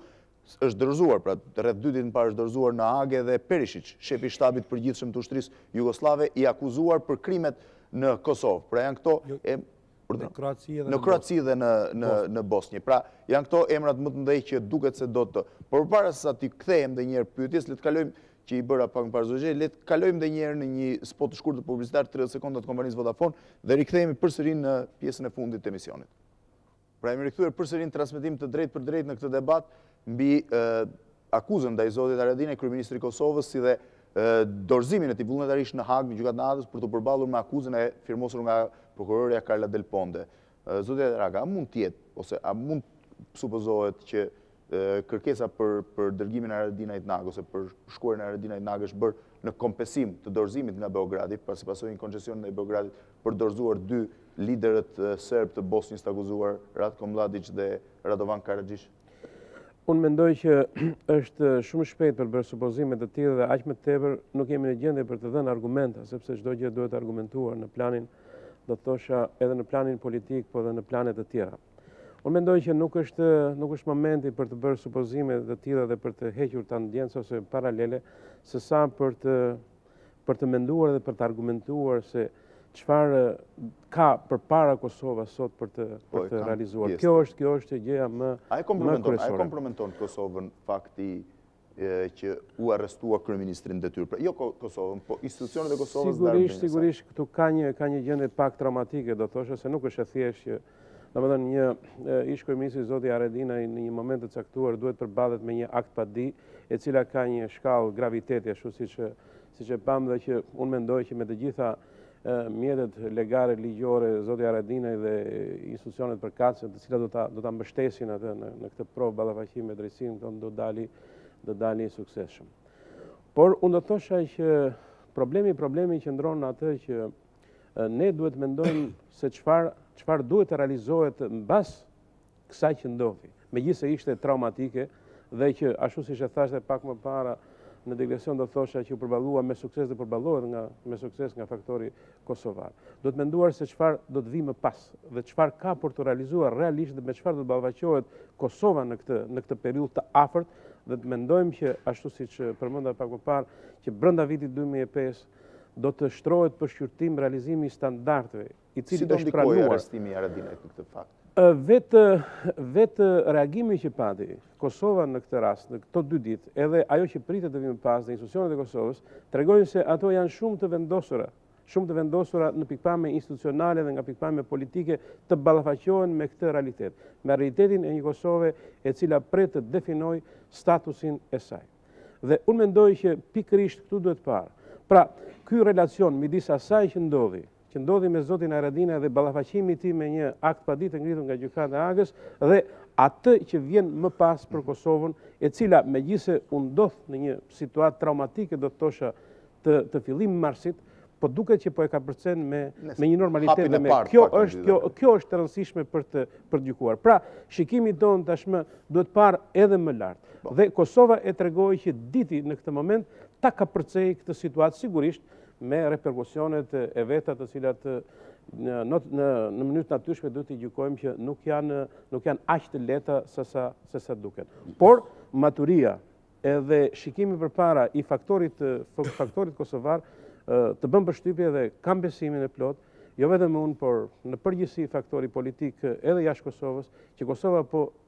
është dorëzuar, pra rreth 2 ditë më parë është dorëzuar në Hagë dhe Perishic, shefi i shtabit përgjithshëm të ushtrisë jugoslave, i akuzuar për krimet në Kosovë. Pra janë këto në Kroaci dhe në Bosnjë. Pra, janë këto emrat më të mëdhenj që duket se do të... Por përpara se sa ti kthehem edhe një herë pyetjes, le të kalojmë që i bëra pak më parë zogje, le të kalojmë edhe një herë në një spot të shkurtër publicitar 30 sekonda të kompanisë Vodafone dhe rikthehemi përsëri në pjesën e fundit të emisionit. Pra, jemi rikthyer përsëri në transmetim të drejtë për drejtë në këtë debat mbi akuzën ndaj zotit Haradinaj, kryeministri i Kosovës, si dhe dorëzimin e tij vullnetarisht në Hagë, në gjykatën e Hagës, për të përballur me akuzën e firmosur nga prokurorja Carla Del Ponte. Zoti Hajdaraga, a mund të jetë ose a mund supozohet që kërkesa për dërgimin e Haradinajt në Hagë ose për shkuarjen e Haradinajt në Hagë është bërë në kompensim të dorëzimit nga Beogradi, pasi pasoi një koncesion në Beogradit për dorëzuar 2 liderët serb të Bosnjës të akuzuar, Ratko Mladić dhe Radovan Karadžić? Unë mendoj që është shumë shpejt për bërë supozime të tilla dhe aq më tepër nuk jemi në gjendje për të dhënë argumenta, sepse çdo gjë duhet argumentuar në planin, do të thosha, edhe në planin politik, po edhe në planet të tjera. Unë mendoj që nuk është momenti për të bërë supozime të tilla dhe për të hequr tangencë ose paralele, sesa për të menduar dhe për të argumentuar se çfarë ka përpara Kosova sot për të realizuar. Kjo është gjëja më kryesore. A e kompromenton Kosovën fakti që u arrestua kryeministrin detyrë? Jo Kosovën, po institucionet e Kosovës dhe Armenionit. Sigurisht këtu ka një gjendje pak traumatike, do thosha, se nuk është e thjeshtë që domethënë një ish kryeministri zoti Haradinaj në një moment të caktuar duhet përballet me një akt padi, e cila ka një shkallë graviteti, ashtu siç e pam dhe që unë mendoj që me të gjitha mjetet legale, ligjore, zoti Haradinaj dhe institucionet përkatëse, të cilat do ta mbështesin atë në këtë provë ballafaqimi me drejtsinë tonë, do dalin i suksesshëm. Por unë do thosha që problemi qëndron në atë që ne duhet mendojmë se çfarë duhet të realizohet mbas kësaj që ndodhi. Megjithëse ishte traumatike dhe që ashtu siç e thashë pak më para në digresion do thosha që u përballua me sukses dhe përballohet me sukses nga faktori kosovar. Do të menduar se çfarë do të vi më pas dhe çfarë ka për të realizuar realisht dhe me çfarë do të ballafaqohet Kosova në këtë periudhë të afërt, dhe të mendojmë që ashtu siç përmenda pak më parë që brenda vitit 2005 do të shtrohet për shqyrtim realizimi i standardeve, i cili është pranuar. Si do ndikojë arrestimi i Haradinajt në këtë fakt? Vetë reagimi që pati Kosova në këtë rast, në këto 2 ditë, edhe ajo që pritet të vinë pas dhe institucionet e Kosovës, tregojnë se ato janë shumë të vendosura në pikpamje institucionale dhe nga pikpamje politike të ballafaqohen me këtë realitet, me realitetin e një Kosove e cila pret të definoj statusin e saj. Dhe unë mendoj që pikërisht këtu duhet parë. Pra, ky relacion midis asaj që ndodhi me zotin Haradinaj dhe ballafaqimi i tij me një akt padi të ngritur nga gjykata e Hagës dhe atë që vjen më pas për Kosovën, e cila megjithëse u ndodh në një situatë traumatike, do të thosha, të fillim marsit, po duket që po e ka përcen me një normalitet dhe me kjo është e rëndësishme për të gjykuar. Pra, shikimi tonë tashmë duhet parë edhe më lart. Dhe Kosova e tregoi që diti në këtë moment ta ka përcej këtë situatë sigurisht me reperkusionet e veta të cilat në mënyrë natyrshme duhet të gjykojmë që nuk janë aq të lehta se sa duket. Por maturia edhe shikimi përpara i faktorit kosovar të bën përshtypje dhe kam besimin e plot, jo vetëm unë, por në përgjithësi faktori politik edhe jashtë Kosovës, që Kosova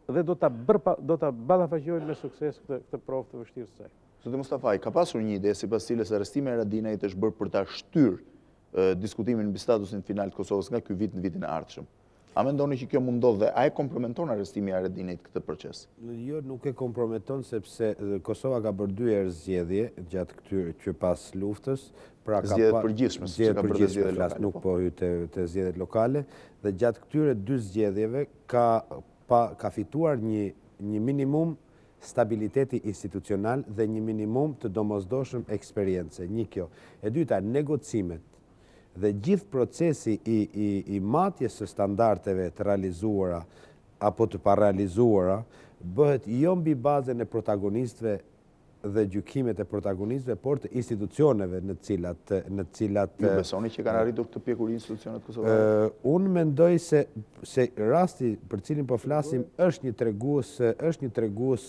dhe do ta ballafaqojë me sukses këtë provë të vështirë të saj. Zoti Mustafaj, ka pasur një ide sipas cilës arrestimi i Haradinajt është bërë për ta shtyrë diskutimin mbi statusin final të Kosovës nga ky vit në vitin e ardhshëm. A mendoni që kjo mund ndodh dhe a e komprometon arrestimi i Haradinajt këtë proces? Jo, nuk e komprometon sepse Kosova ka bërë 2 herë zgjedhje gjatë këtyre që pas luftës, pra ka zgjedhjet përgjithshme, siç ka bërë zgjedhjet lokale. Nuk po hyn te zgjedhjet lokale dhe gjatë këtyre 2 zgjedhjeve ka fituar një minimum stabiliteti institucional dhe një minimum të domosdoshëm eksperiencë. Një kjo. E dyta, negocimet dhe gjithë procesi i matjes së standardeve të realizuara apo të parealizuara bëhet jo mbi bazën e protagonistëve dhe gjykimet e protagonistëve, por të institucioneve në cilat... Ju besoni që kanë arritur këtë pjekuri institucionet kosovare? Unë mendoj se rasti për cilin po flasim është një tregues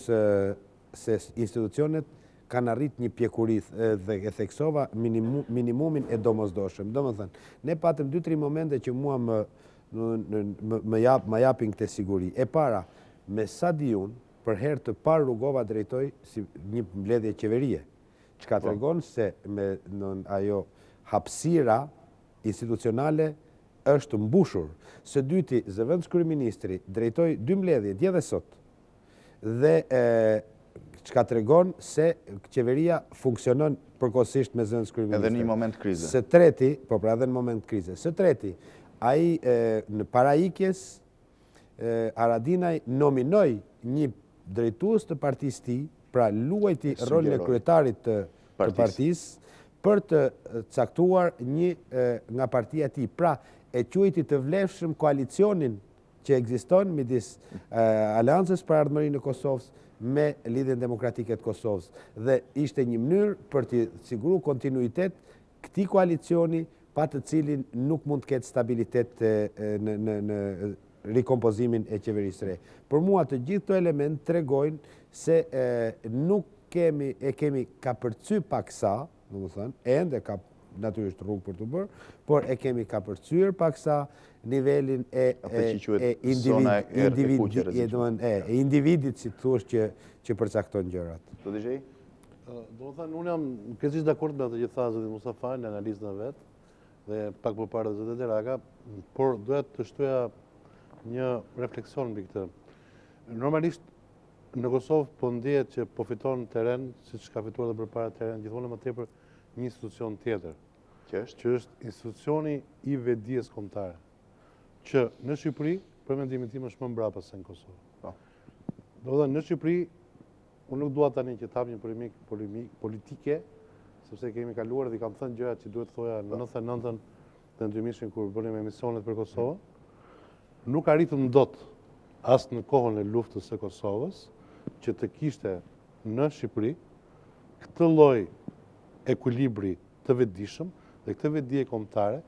se institucionet kanë arrit një pjekuri dhe e theksova minimumin e domosdoshëm. Domethënë, ne patëm 2-3 momente që mua më japin këtë siguri. E para, me sa di unë, për herë të parë rrugova drejtoj si një mbledhje qeverie, që ka të regon se me ajo hapësira institucionale është mbushur. Së dyti, zëvendës kryeministri drejtoj 2 mbledhje, dje dhe sot, dhe që ka të regon se qeveria funksionon përkohësisht me zëvendës kryeministri. Edhe në një moment krize. Së treti, po pra edhe në moment krize. Së treti, ai në paraikjes, Haradinaj nominoj një drejtues të partisë tij, pra luajti rolin e kryetarit të partisë për të caktuar një nga partia e tij. Pra, e quajti të vlefshëm koalicionin që ekziston midis Aleancës për Ardhmërinë e Kosovës me Lidhjen Demokratike të Kosovës. Dhe ishte një mënyrë për të siguruar kontinuitet këtij koalicioni, pa të cilin nuk mund të ketë stabilitet në rikompozimin e qeverisë re. Për mua të gjithë këto element tregojnë se nuk kemi ka përcy paksa, domethënë, ende ka natyrisht rrugë për të bërë, por e kemi ka përcyer paksa nivelin e individit, si thuash, që përcakton gjërat. Doreheqja? Domethënë, unë jam krejtësisht dakord me atë që tha zoti Mustafaj në analizën e vet, dhe pak më parë zoti Hajdaraga, por duhet të shtoja një refleksion mbi këtë. Normalisht në Kosovë po ndihet që po fiton teren, siç ka fituar edhe përpara teren, gjithmonë më tepër një institucion tjetër, që është institucioni i vetdijes kombëtare, që në Shqipëri, për mendimin tim, është më mbrapa se në Kosovë. Domethënë në Shqipëri, unë nuk dua tani që të hap një polemik politike, sepse kemi kaluar dhe kam thënë gjërat që duhet thoja në 99-ën dhe në 2000-shin kur bënim emisionet për Kosovën. Nuk arritëm dot as në kohën e luftës së Kosovës që të kishte në Shqipëri këtë lloj ekuilibri të vetëdijshëm dhe këtë vetdije kombëtare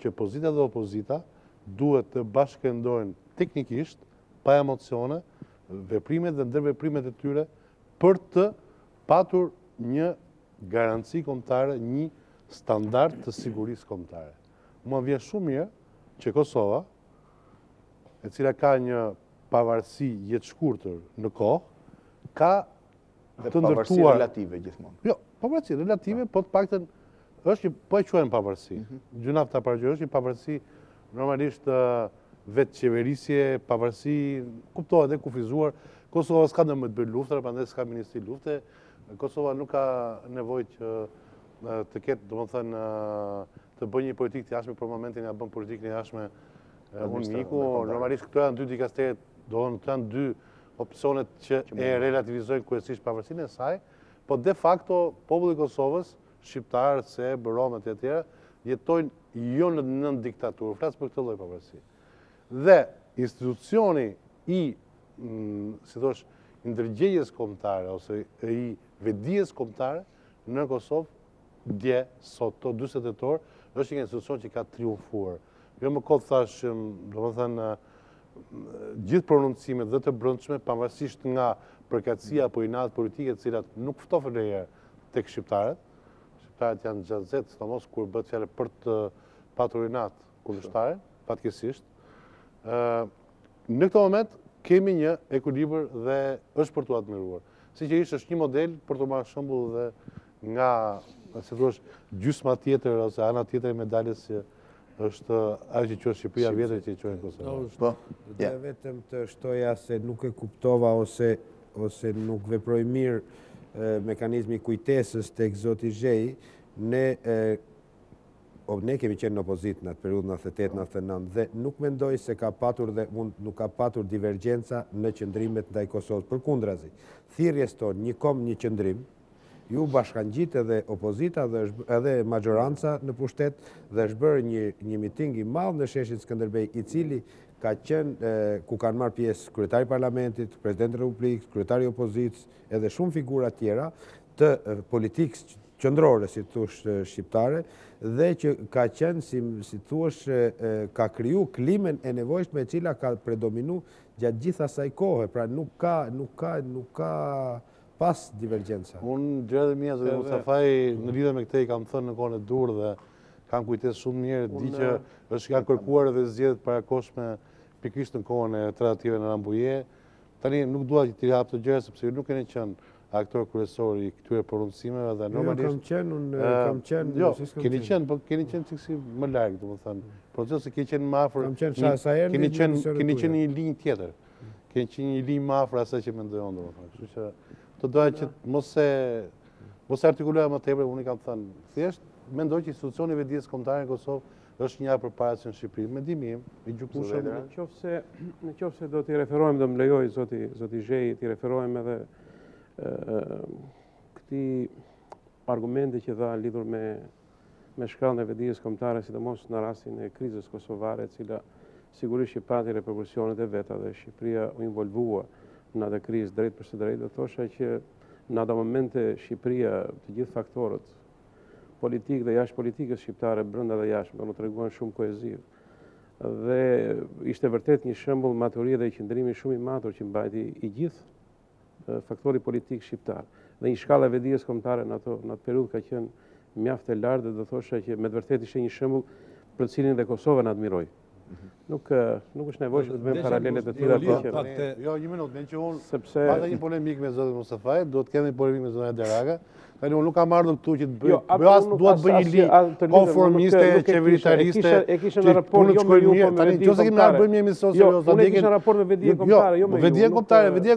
që pozita dhe opozita duhet të bashkëndojnë teknikisht, pa emocione, veprimet dhe ndërveprimet e tyre për të patur një garanci kombëtare, një standard të sigurisë kombëtare. Mua vjen shumë mirë që Kosova, e cila ka një pavarësi jetë shkurtër në kohë, ka të ndërtuar... Dhe pavarësi relative gjithmonë. Jo, pavarësi relative, po të paktën është një, po e quajmë pavarësi. Gjunaf ta paragjë është një pavarësi normalisht vetë qeverisje, pavarësi, kuptohet dhe kufizuar. Kosova s'ka në më të bërë luftër, prandaj s'ka ministri lufte. Kosova nuk ka nevojë që të ketë, domethënë, të bëjë një politikë të jashtme, për momentin ja bën politikën e jashtme unë miku. Normalisht këto janë 2 dikasteret, këto janë 2 opsionet që e relativizojnë kryesisht pavarësinë e saj, po de facto populli i Kosovës, shqiptarë, serbë, romat e tjera, jetojnë jo në nën diktaturë, flas për këtë lloj pavarësie. Dhe institucioni i, si thosh, ndërgjegjes kombëtare ose i vetdijes kombëtare në Kosovë dje sot, 40 tetor, është një institucion që ka triumfuar. Jo më kot thash, domethënë, gjithë prononcimet dhe të brendshme, pavarësisht nga përkatësia apo inat politike të cilat nuk ftofen ndonjëherë tek shqiptarët. Shqiptarët janë xhazet, sidomos kur bëhet fjalë për të patur inat kundërshtar, fatkeqësisht. Në këtë moment kemi një ekuilibër dhe është për të admiruar. Sigurisht është një model për të marrë shembull dhe nga, si thua, gjysma tjetër ose ana tjetër e medaljes që është ajo që quhet Shqipëria vjetër që quhen Kosovë. Po. Dhe vetëm të shtoja se nuk e kuptova ose nuk veproi mirë mekanizmi kujtesës tek zoti Zheji. Ne kemi qenë në opozitë në atë periudhë 98-99 dhe nuk mendoj se ka patur dhe nuk ka patur divergjenca në qëndrimet ndaj Kosovës. Përkundrazi, thirrjes tonë një kom një qëndrim, ju bashkangjit edhe opozita dhe edhe majoranca në pushtet dhe është bërë një miting i madh në sheshin Skënderbej, i cili ka qenë ku kanë marrë pjesë kryetari i parlamentit, presidenti i Republikës, kryetari i opozicës, edhe shumë figura tjera të politikës qendrore, si thush, shqiptare, dhe që ka qenë, si thuash, ka kriju klimën e nevojshme e cila ka predominu gjatë gjithë asaj kohe, pra nuk ka pas divergjenca. Unë gjërat e mia, zotë Mustafaj, në lidhje me këtë i kam thënë në kohën e dur dhe kam kujtes shumë mirë, di që është kanë kërkuar edhe zgjedhjet parakoshme pikërisht në kohën e tratative në Rambuje. Tani nuk dua që t'i hap të gjëra sepse ju nuk keni qenë aktor kryesor i këtyre porundësimeve dhe normalisht kam qenë, jo, keni qenë, po keni qenë çiksi më larg, domethënë. Por se keni qenë më afër. Keni qenë në një linjë tjetër. Keni qenë një linjë më afër asaj që mendoj unë, domethënë. Kështu që të doja që mos e artikuloja më tepër, unë i kam thënë. Thjesht mendoj që institucioni i vetëdijes kombëtare në Kosovë është një përpara se në Shqipëri. Mendimi im, i gjykueshëm. Në qoftë se do t'i referojmë, do më lejoj zoti Zheji, t'i referojmë edhe këti argumente që dha lidhur me shkallën e vetëdijes kombëtare, sidomos në rastin e krizës kosovare, e cila sigurisht që pati reperkusionet e veta dhe Shqipëria u involvua në atë krizë drejt për së drejtë, do thosha që në ato momente Shqipëria, të gjithë faktorët politikë dhe jashtë politikës shqiptare, brenda dhe jashtë, do në treguan shumë koeziv. Dhe ishte vërtet një shembull maturie dhe i qëndrimi shumë i matur që mbajti i gjithë faktori politik shqiptar. Dhe një shkallë e vetëdijes kombëtare në atë periudhë ka qenë mjaft e lartë dhe do thosha që me të vërtetë ishte një shembull për cilin dhe Kosova na admiroi. Nuk është nevojshme të bëjmë paralelet e tilla për që jo, një minutë, me që unë pata një polemik me zotin Mustafaj, do të kemi një polemik me zotin Hajdaraga. Tani unë nuk kam ardhur këtu që të bëj duhet bëj një linjë konformiste, qeveritariste. E kisha në raport jo me ju, po me vetëdijen kombëtare. Nëse kemi ardhur bëjmë një emision serioz, unë kisha raport me vetëdijen kombëtare, jo me ju. Vetëdija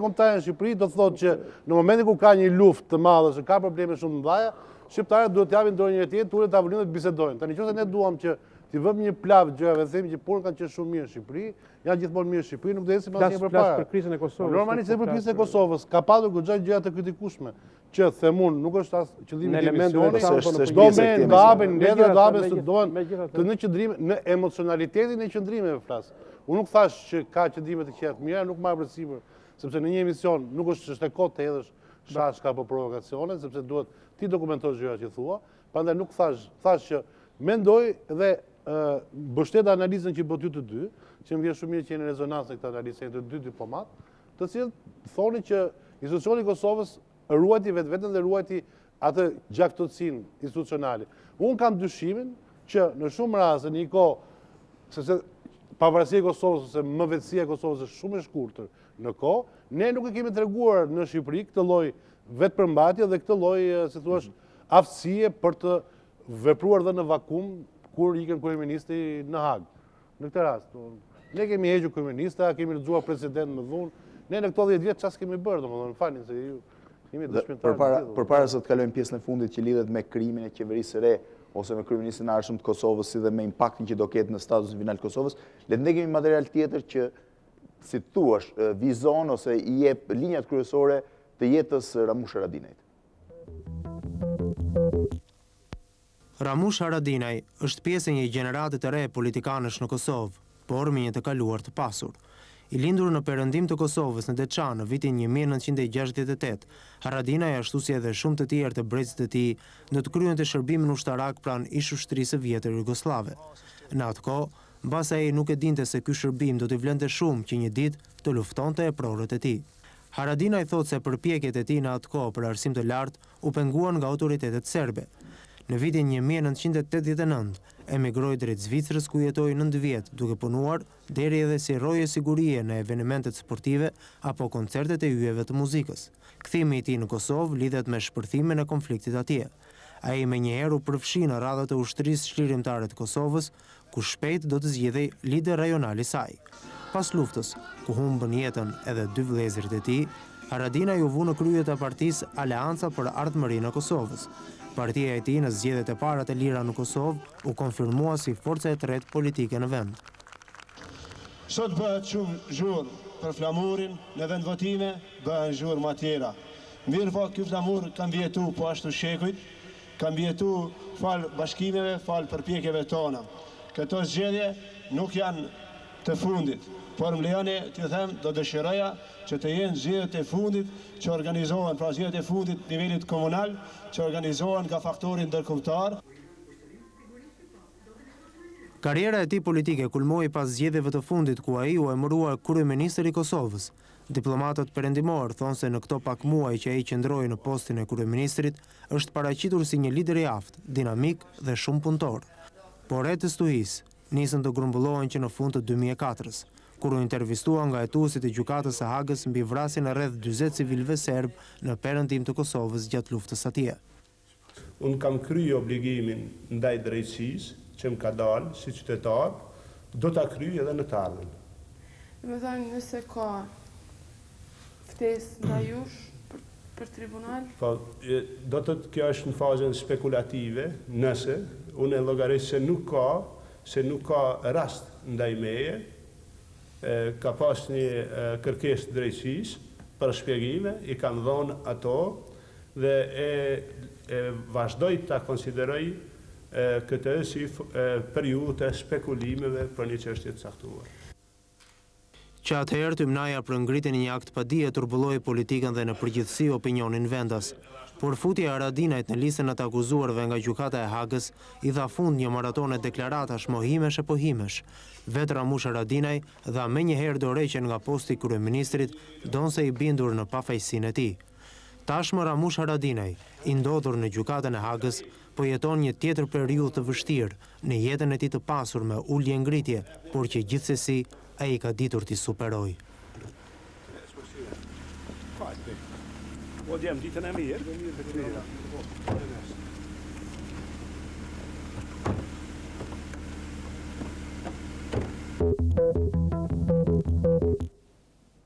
kombëtare në Shqipëri do të thotë që në momentin ku ka një luftë të madhe, se ka probleme shumë të mëdha, shqiptarët duhet t'japin dorë njëri tjetrit, turet tavolinë dhe të bisedojnë. Tani nëse ne duam që ti vëmë një plavë gjërave, themi që punët kanë qenë shumë mirë në Shqipëri, janë gjithmonë mirë në Shqipëri, nuk do ecim asnjë përpara. Për krizën e Kosovës. Normalisht për krizën e Kosovës ka pasur goxha gjëra të kritikueshme, që themun nuk është as qëllimi i emisionit, do hapen ndër, do hapen se doan të në qëndrim në emocionalitetin e qëndrimeve flas. Unë nuk thash që ka qëndrime të qetë mira, nuk marr për sipër, sepse në një emision nuk është e kohë të hedhësh shashka apo provokacione, sepse duhet ti dokumentosh gjërat që thua, prandaj nuk thash që mendoj dhe bështet analizën që bëtë ju të dy, që më vjen shumë mirë që jeni rezonancë në këtë analizë të dy diplomat, të cilët thoni që institucioni i Kosovës ruajti vetën dhe ruajti atë gjaktësinë institucionale. Unë kam dyshimin që në shumë raste në një kohë, sepse pavarësia e Kosovës ose mëvetësia e Kosovës është shumë e shkurtër në kohë, ne nuk e kemi treguar në Shqipëri këtë lloj vetëpërmbajtje dhe këtë lloj, si thua, aftësie për të vepruar dhe në vakum kur ikën kryeministri në Hagë. Në këtë rast, ne kemi hequr kryeminista, kemi lexuar president në dhunë, ne në këto 10 vjet çfarë kemi bërë, domethënë falni se ju jemi dëshmitar. Përpara se të kalojmë pjesën e fundit që lidhet me krimin e qeverisë së re ose me kryeministrin e ardhshëm të Kosovës, si dhe me impaktin që do ketë në statusin final të Kosovës, le të ndegemi material tjetër që, si thuash, vizon ose i jep linjat kryesore të jetës Ramush Haradinajt. Ramush Haradinaj është pjesë e një gjenerate të re politikanësh në Kosovë, por me një të kaluar të pasur. I lindur në perëndim të Kosovës në Deçan në vitin 1968, Haradinaj ashtu si edhe shumë të tjerë të brezit të tij do të kryente shërbimin ushtarak pranë ish-ushtrisë së vjetër jugoslave. Në atë kohë, mbas ai nuk e dinte se ky shërbim do t'i vlente shumë që një ditë të luftonte e prorët e tij. Haradinaj thotë se përpjekjet e tij në atë kohë për arsim të lartë u penguan nga autoritetet serbe. Në vitin 1989, emigroi drejt Zvicrës ku jetoi 9 vjet duke punuar deri edhe si roje sigurie në evenimentet sportive apo koncertet e yjeve të muzikës. Kthimi i tij në Kosovë lidhet me shpërthimin e konfliktit atje. Ai menjëherë u përfshi në radhët e ushtrisë çlirimtare të Kosovës, ku shpejt do të zgjidhej lider rajonal i saj. Pas luftës, ku humbën jetën edhe 2 vëllezërit e tij, Haradinaj u vu në krye të partisë Aleanca për Ardhmërinë e Kosovës. Partia e tij në zgjedhjet e para të lira në Kosovë u konfirmua si forca e tretë politike në vend. Sot bëhet shumë zhurmë për flamurin, në vend votime bëhen zhurmë më tjera. Mirë po, ky flamur kanë vjetu po ashtu shekujt, kanë vjetu fal bashkimeve, fal përpjekjeve tona. Këto zgjedhje nuk janë të fundit. Por më lejoni t'ju them, do dëshiroja që të jenë zgjedhjet e fundit që organizohen, pra zgjedhjet e fundit nivelit komunal, që organizohen nga faktori ndërkombëtar. Karriera e tij politike kulmoi pas zgjedhjeve të fundit ku ai u emërua kryeministër i Kosovës. Diplomatët perëndimor thonë se në këto pak muaj që ai qëndroi në postin e kryeministrit, është paraqitur si një lider i aftë, dinamik dhe shumë punëtor. Por e të stuhis nisën të grumbullohen që në fund të 2004-s, kur u intervistua nga hetuesit e gjykatës së Hagës mbi vrasjen e rreth 40 civilëve serb në perëndim të Kosovës gjatë luftës atje. Unë kam kryer obligimin ndaj drejtësisë që më ka dalë si qytetar, do ta kryej edhe në të ardhmen. Me thënë nëse ka ftesë ndaj jush për tribunal? Po, do të kjo është në fazën spekulative, nëse unë e llogaris se nuk ka rast ndaj meje, ka pas një kërkesë të drejtësisë për shpjegime, i kam dhënë ato dhe e vazhdoj ta konsideroj këtë si periudhë të spekulimeve për një çështje të caktuar. Që atëherë tymnaja për ngritjen e një akt padi e turbulloi politikën dhe në përgjithësi opinionin vendas. Por futja e Haradinajt në listën e të akuzuarve nga gjykata e Hagës i dha fund një maratone deklaratash mohimesh e pohimesh. Vetë Ramush Haradinaj dha menjëherë Dorëheqjen nga posti i kryeministrit, donse i bindur në pafajësinë e tij. Tashmë Ramush Haradinaj, i ndodhur në gjykatën e Hagës, po jeton një tjetër periudhë të vështirë në jetën e tij të pasur me ulje ngritje, por që gjithsesi ai ka ditur t'i superoj. Ditën e mirë.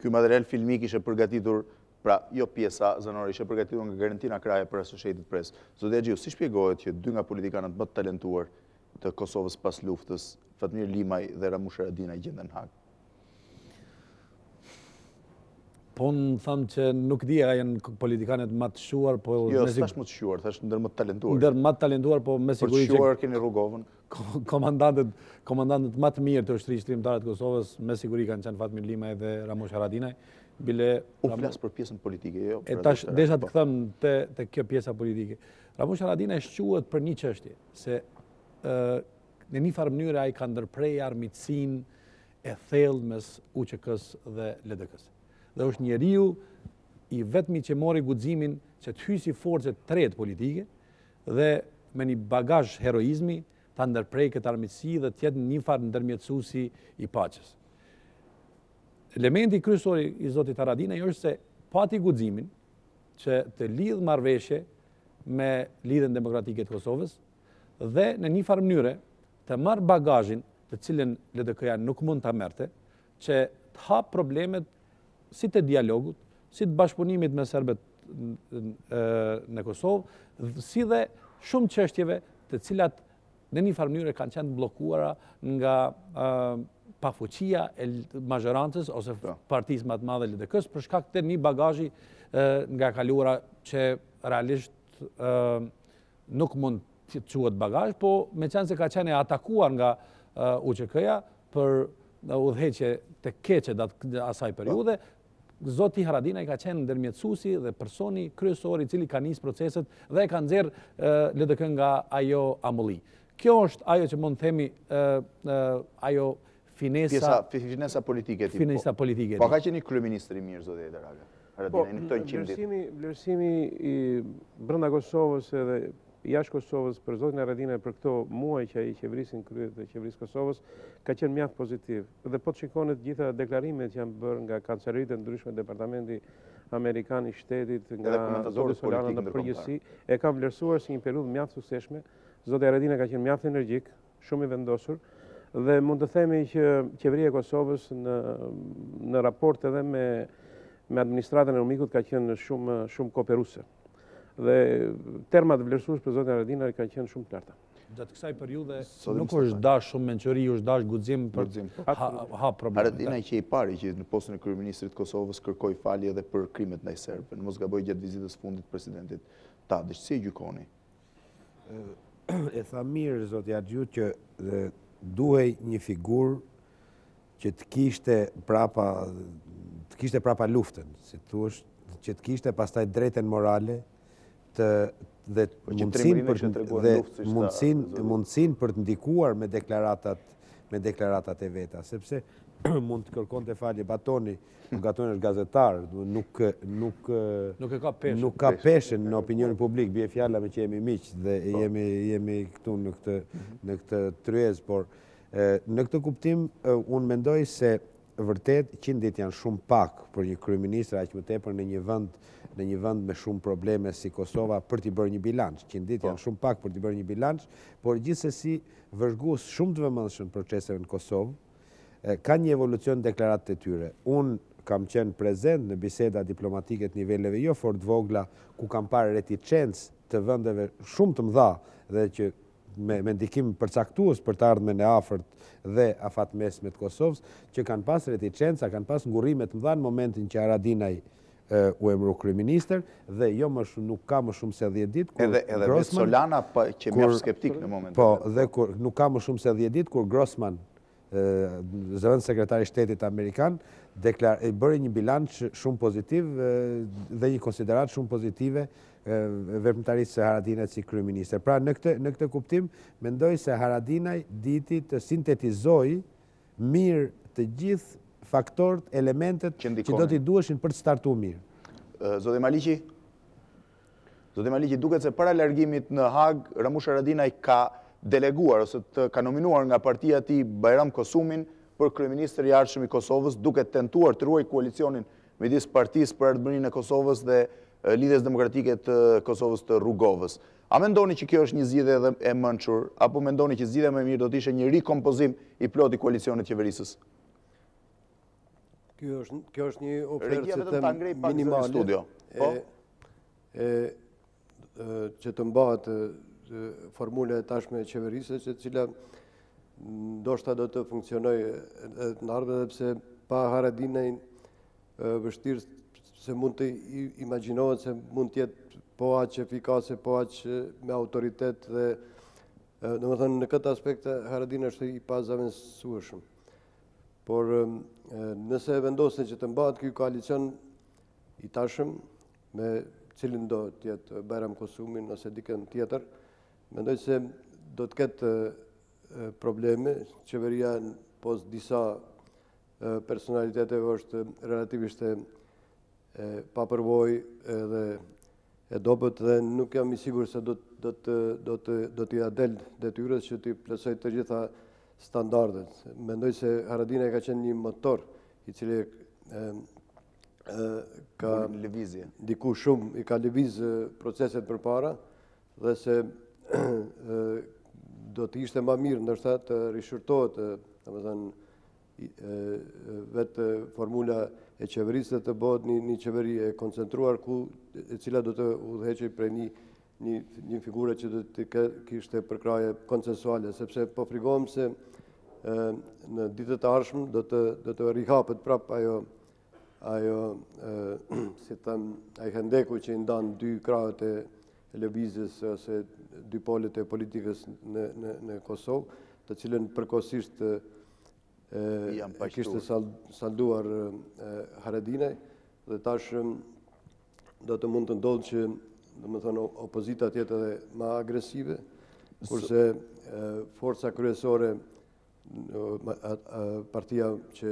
Ky material filmik ishte përgatitur, pra jo pjesa zënore, ishte përgatitur nga Garantina Kraje për Associated Press. Zoti Haxhiu, si shpjegohet që dy nga politikanët më të talentuar të Kosovës pas luftës, Fatmir Limaj dhe Ramush Haradinaj, gjenden në Hagë? Po në thamë që nuk di a janë politikanët më të shuar, po... Jo, s'tash më të shuar, thash ndër më të talentuar. Ndër më të talentuar, po me siguri që... Për të shuar keni Rugovën. Komandantët më të mirë të ushtrisë shërbimtare të Kosovës, me siguri kanë qenë Fatmir Limaj dhe Ramush Haradinaj. U flas për pjesën politike, jo? E tash desha të them te kjo pjesa politike. Ramush Haradinaj shquhet për një çështje, se në një farë mënyrë ai ka ndërprej armiqsinë e thellë mes UÇK-s dhe LDK-s. Dhe është njeriu i vetmi që mori guximin që të hyjë si forcë të tretë politike dhe me një bagazh heroizmi ta ndërprej këtë armiqësi dhe të jetë një farë ndërmjetësuesi i paqes. Elementi kryesor i zotit Haradinaj është se pati guximin që të lidh marrëveshje me Lidhjen Demokratike të Kosovës dhe në një farë mënyre të marr bagazhin të cilën LDK-ja nuk mund ta merrte, që të hap problemet si të dialogut, si të bashkëpunimit me serbët në Kosovë, si dhe shumë çështjeve të cilat në një farë mënyrë kanë qenë bllokuara nga pafuqia e mazhorancës ose partisë më të madhe LDK-s për shkak të një bagazhi nga kaluara që realisht nuk mund të quhet bagazh, po meqense ka qenë atakuar nga UÇK-ja për udhëheqje të keqe datë asaj periudhe, zoti Haradinaj ka qenë ndërmjetësuesi dhe personi kryesor i cili ka nisë proceset dhe ka nxjerrë LDK nga ajo amulli. Kjo është ajo që mund të themi ajo finesa politike. Finesa politike. Po ka qenë një kryeministër i mirë, zoti Hajdaraga. Haradinaj në këto 100 ditë. Vlerësimi i brenda Kosovës edhe jashtë Kosovës për zotin Haradinaj për këto muaj që ai qeverisin kryet dhe qeverisë Kosovës ka qenë mjaft pozitiv. Dhe po të shikoni të gjitha deklarimet që janë bërë nga kancelarit e ndryshme departamenti amerikan i shtetit, nga zoti Solana në përgjithësi, e kam vlerësuar si një periudhë mjaft suksesshme. Zoti Haradinaj ka qenë mjaft energjik, shumë i vendosur dhe mund të themi që qeveria e Kosovës në raport edhe me administratën e Rumikut ka qenë shumë kooperuese. Dhe termat vlerësues për zotin Haradinaj kanë qenë shumë të larta. Gjatë kësaj periudhe nuk është dash shumë mençuri, është dash guxim për ha problem. Haradinaj që i pari që në postin e kryeministrit të Kosovës kërkoi falje edhe për krimet ndaj serbëve. Mos gaboj gjatë vizitës fundit presidentit Tadić, si e gjykoni? E tha mirë zoti Haxhiu që duhej një figurë që të kishte prapa luftën, si thuash, që të kishte pastaj drejten morale dhe mundësin për të ndikuar me deklaratat e veta, sepse mund të kërkon të falje Batoni është gazetar, nuk ka peshen në opinionin publik, bie fjala me që jemi miq dhe jemi këtu në këtë tryez, por në këtë kuptim unë mendoj se vërtet 100 ditë janë shumë pak për një kryeministër aq më tepër në një vend me shumë probleme si Kosova për t'i bërë një bilanç. 100 ditë janë shumë pak për t'i bërë një bilanç, por gjithsesi vëzhgues shumë të vëmendshëm proceseve në Kosovë, ka një evolucion deklaratë të tyre. Unë kam qenë prezent në biseda diplomatike të niveleve jo fort vogla, ku kam parë reticencë të vendeve shumë të mëdha dhe që me ndikim përcaktues për të ardhmen e afërt dhe afatmesme të Kosovës, që kanë pas reticenca, kanë pas ngurrime të mëdha në momentin që Haradinaj u emëru kryeministër dhe jo nuk ka më shumë se 10 ditë kur edhe vetë Solana që mjaft skeptik në momentin. Po, dhe nuk ka më shumë se 10 ditë kur Grossman, zëvendës sekretari i shtetit amerikan, bëri një bilanç shumë pozitiv dhe një konsiderat shumë pozitive veprimtarisë së Haradinajt si kryeministër. Pra në këtë kuptim mendoj se Haradinaj diti të sintetizoi mirë të gjithë faktorët, elementet që do t'i duheshin për të startuar mirë. Zoti Maliqi, duket se para largimit në Hagë, Ramush Haradinaj ka deleguar ose ka nominuar nga partia e tij Bajram Kosumin për kryeministër i ardhshëm i Kosovës, duke tentuar të ruajë koalicionin midis partisë për ardhmërinë e Kosovës dhe Lidhjes Demokratike të Kosovës të Rrugovës. A mendoni që kjo është një zgjidhje e mençur, apo mendoni që zgjidhja më e mirë do të ishte një rikompozim i plot i koalicionit qeverisës? Kjo është një ofertë minimale që të mbahet formula e tashme e qeverisë, që cila ndoshta do të funksionojë në ardhmen, dhe pse pa Haradinajin vështirë se mund të imagjinohet se mund të jetë po aq efikase, po aq me autoritet dhe domethënë në këtë aspekt Haradinaj është i pazaventësueshëm. Por nëse vendosen që të mbahet ky koalicion i tashëm me cilin do të jetë Bajram Kosumin ose dikën tjetër, mendoj se do të ketë probleme. Qeveria pos disa personaliteteve është relativisht papërvojë edhe e dobët dhe nuk jam i sigurt se do t'i del detyrës që t'i plotësoj të gjitha standardet. Mendoj se Haradinaj ka qenë një motor i cili ka ndiku shumë, i ka lëviz proceset përpara dhe se do të ishte më mirë ndoshta të rishërtohet, domethënë vetë formula e qeverisë të bëhet një qeveri e koncentruar e cila do të udhëheqej prej një figure që do të kishte përkraje konsensuale, sepse po frigohem se në ditët e ardhshme do të rihapet prap ajo si them, ai hendeku që i ndan dy krahët e lëvizjes ose dy polet e politikës në Kosovë, të cilën përkohësisht kishte salduar Haradinaj, dhe tash do të mund të ndodhë që domethënë opozita të jetë edhe më agresive, kurse forca kryesore, partia që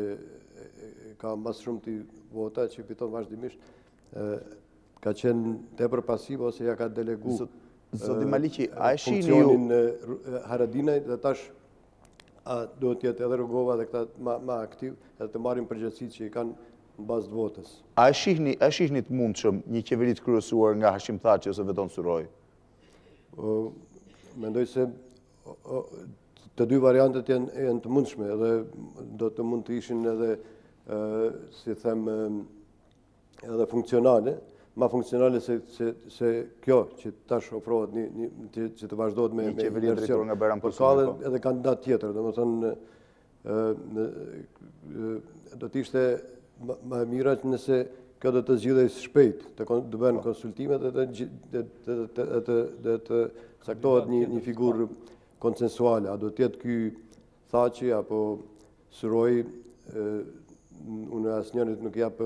ka mas shumë të vota, që fiton vazhdimisht, ka qenë tepër pasiv ose ja ka delegu funksionin Haradinaj, dhe tash do të jetë edhe Rrugova dhe këta më aktiv edhe të marrin përgjegjësitë që i kanë në bazë të votës. A e shihni të mundshëm një qeveri të kryesuar nga Hashim Thaçi ose Veton Suroj? Mendoj se të dy variantet janë të mundshme dhe do të mund të ishin edhe si them edhe funksionale, ma funksionale se kjo që tash ofrohet që të vazhdohet me qeveri drejtuar nga Bajram Kosumi. Ka edhe kandidat tjetër, domethënë do të ishte më e mira nëse kjo do të zgjidhej shpejt, të bëhen konsultimet dhe të caktohet një figurë konsensuale. A do të jetë ky Thaçi apo Suroj, unë asnjërit nuk jap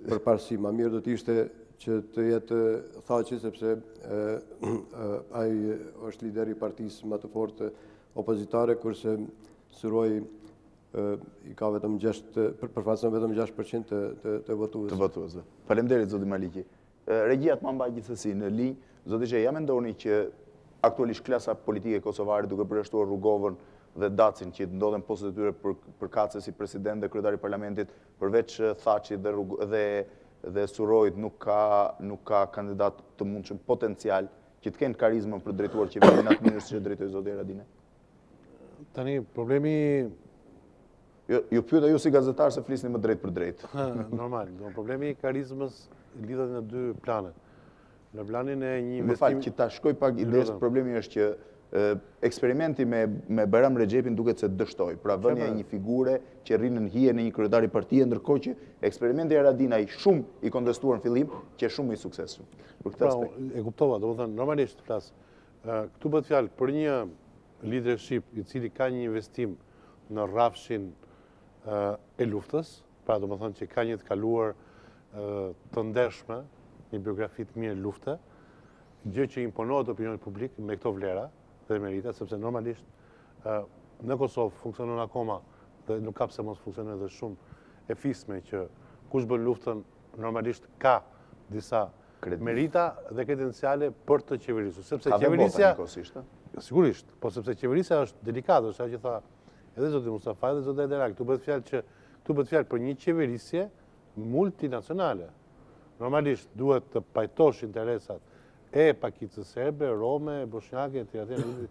përparësi, ma mirë do t'ishte që të jetë thaqi, sepse ai është lideri i partisë më të fortë opozitare, kurse Suroj i ka vetëm 6% vetëm 6% të votuesve. Faleminderit zoti Maliqi. Regjia të mbaj gjithsesi në linjë. Zoti Zheji, ja mendoni që aktualisht klasa politike kosovare duke përjashtuar Rugovën dhe Dacin që ndodhen poshtë tyre për kacë si president dhe kryetari i parlamentit, përveç Thaçit dhe Surojit nuk ka kandidat të mundshëm potencial që të kenë karizmën për drejtuar qeverinë në atë mënyrë siç e drejtoi zoti Haradinaj? Tani, problemi... Ju pyeta ju si gazetar se flisni më drejt për drejt. Normal. Problemi i karizmës lidhet në dy plane. Në planin e një investim... Më falë, që ta shkoj pak idees, problemi është që eksperimenti me Bayram Recepin duket se dështoj. Pra vënia e një figure që rrinë në hije në një kryetari partie, ndërkohë që eksperimenti i Haradinaj shumë i kontestuar në fillim, që është shumë i suksesshëm. Për këtë aspekt. E kuptova, domethënë normalisht flas. Këtu bëhet fjalë për një leadership i cili ka një investim në rrafshin e luftës, pra domethënë që ka një të kaluar të ndershme, një biografi të mirë lufte, gjë që imponohet opinionit publik me këto vlera dhe merita, sepse normalisht në Kosovë funksionon akoma dhe nuk ka pse mos funksionon edhe shumë e fisme që kush bën luftën normalisht ka disa merita dhe kredenciale për të qeverisur. Sepse qeverisja sigurisht, po sepse qeverisja është delikate, është ajo që tha edhe zoti Mustafaj dhe zoti Hajdaraga. Tu bëhet fjalë për një qeverisje multinacionale. Normalisht duhet të pajtosh interesat e pakicës serbe, rome, bosnjake, etj.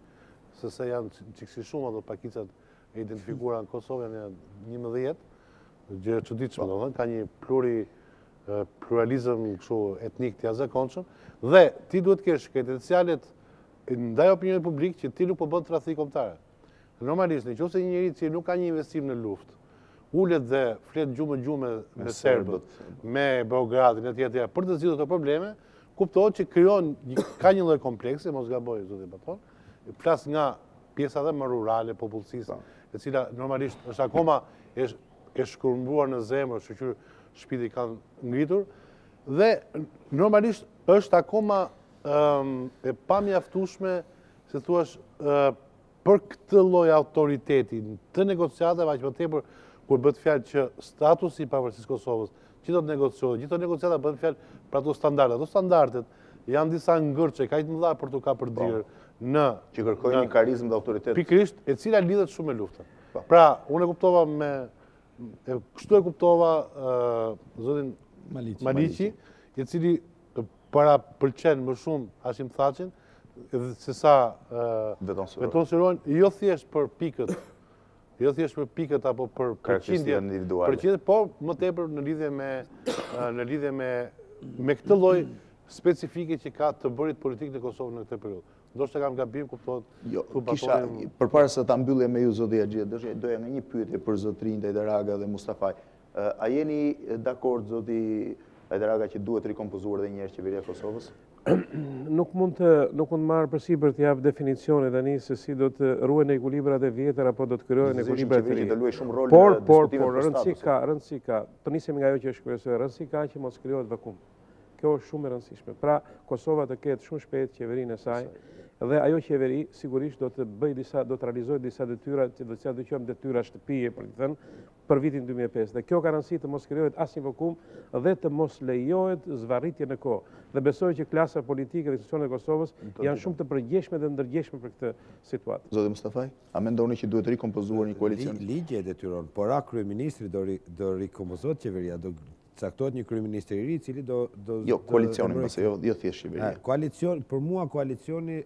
Se janë çiksi shumë ato pakicat e identifikuara në Kosovë, janë 11, gjë e çuditshme, domethënë ka një pluralizëm etnik të jashtëzakonshëm dhe ti duhet të kesh kredencialet ndaj opinionit publik që ti nuk po bën tradhti kombëtare. Normalisht, nëse një njeri që nuk ka një investim në luftë, ulet dhe flet gjumë me serbët, me Beogradin, etj. Për të zgjidhur këto probleme, kuptohet që ka një lloj kompleksi, mos gaboj zoti Baton, flas nga pjesa dhe më rurale, popullsisë, e cila normalisht është akoma e shkërmbuar në zemër, shoqëri shpirti kanë ngritur, dhe normalisht është akoma e pamjaftueshme, se thuash, për këtë lloj autoriteti të negociatave, aq më tepër kur bëhet fjalë që statusi i pavarësisë Kosovës, që do të negociohet, gjithë negociata bëhen fjalë për ato standarde. Ato standardet janë disa ngërçe kaq të mëdha për të ka përdyrë në që kërkojnë një karizmë dhe autoritet. Pikërisht, e cila lidhet shumë me luftën. Pra, unë e kuptova kështu e kuptova zotin Maliqi, i cili para pëlqen më shumë Hashim Thaçin, se sa Beton Surojin, jo thjesht për pikët, apo për përqindje, por më tepër në lidhje me këtë lloj specifike që ka të bërit politikë në Kosovë në këtë periudhë. Ndoshta kam gabim, kuptohet. Jo, kisha, përpara se ta mbyllje me ju zoti Haxhi, doja nga një pyetje për zotrinj Hajdaraga dhe Mustafaj. A jeni dakord zoti Hajdaraga që duhet rikompozuar edhe një herë qeveria e Kosovës? Nuk mund të marrë përsipër të jap definicione tani se si do të ruhen ekuilibrat e vjetër apo do të krijohen ekuilibra të ri. Por rëndësi ka. Të nisemi nga ajo që është kryesore, rëndësi ka që mos krijohet vakum. Kjo është shumë e rëndësishme. Pra, Kosova të ketë shumë shpejt qeverinë e saj dhe ajo qeveri sigurisht do të realizojë disa detyra, që do të quajmë detyra shtëpie, për të thënë, për vitin 2005. Dhe kjo ka rëndësi të mos krijohet asnjë vakum dhe të mos lejohet zvarritje në kohë. Dhe besoj që klasa politike dhe institucionet e Kosovës janë shumë të përgjegjshme dhe ndërgjegjshme për këtë situatë. Zoti Mustafaj, a mendoni që duhet rikompozuar një koalicion? Ligji e detyron, por kryeministri do rikompozohet qeveria, do caktohet një kryeministër i ri i cili do jo koalicioni, jo thjesht qeveria. Koalicion, për mua koalicioni,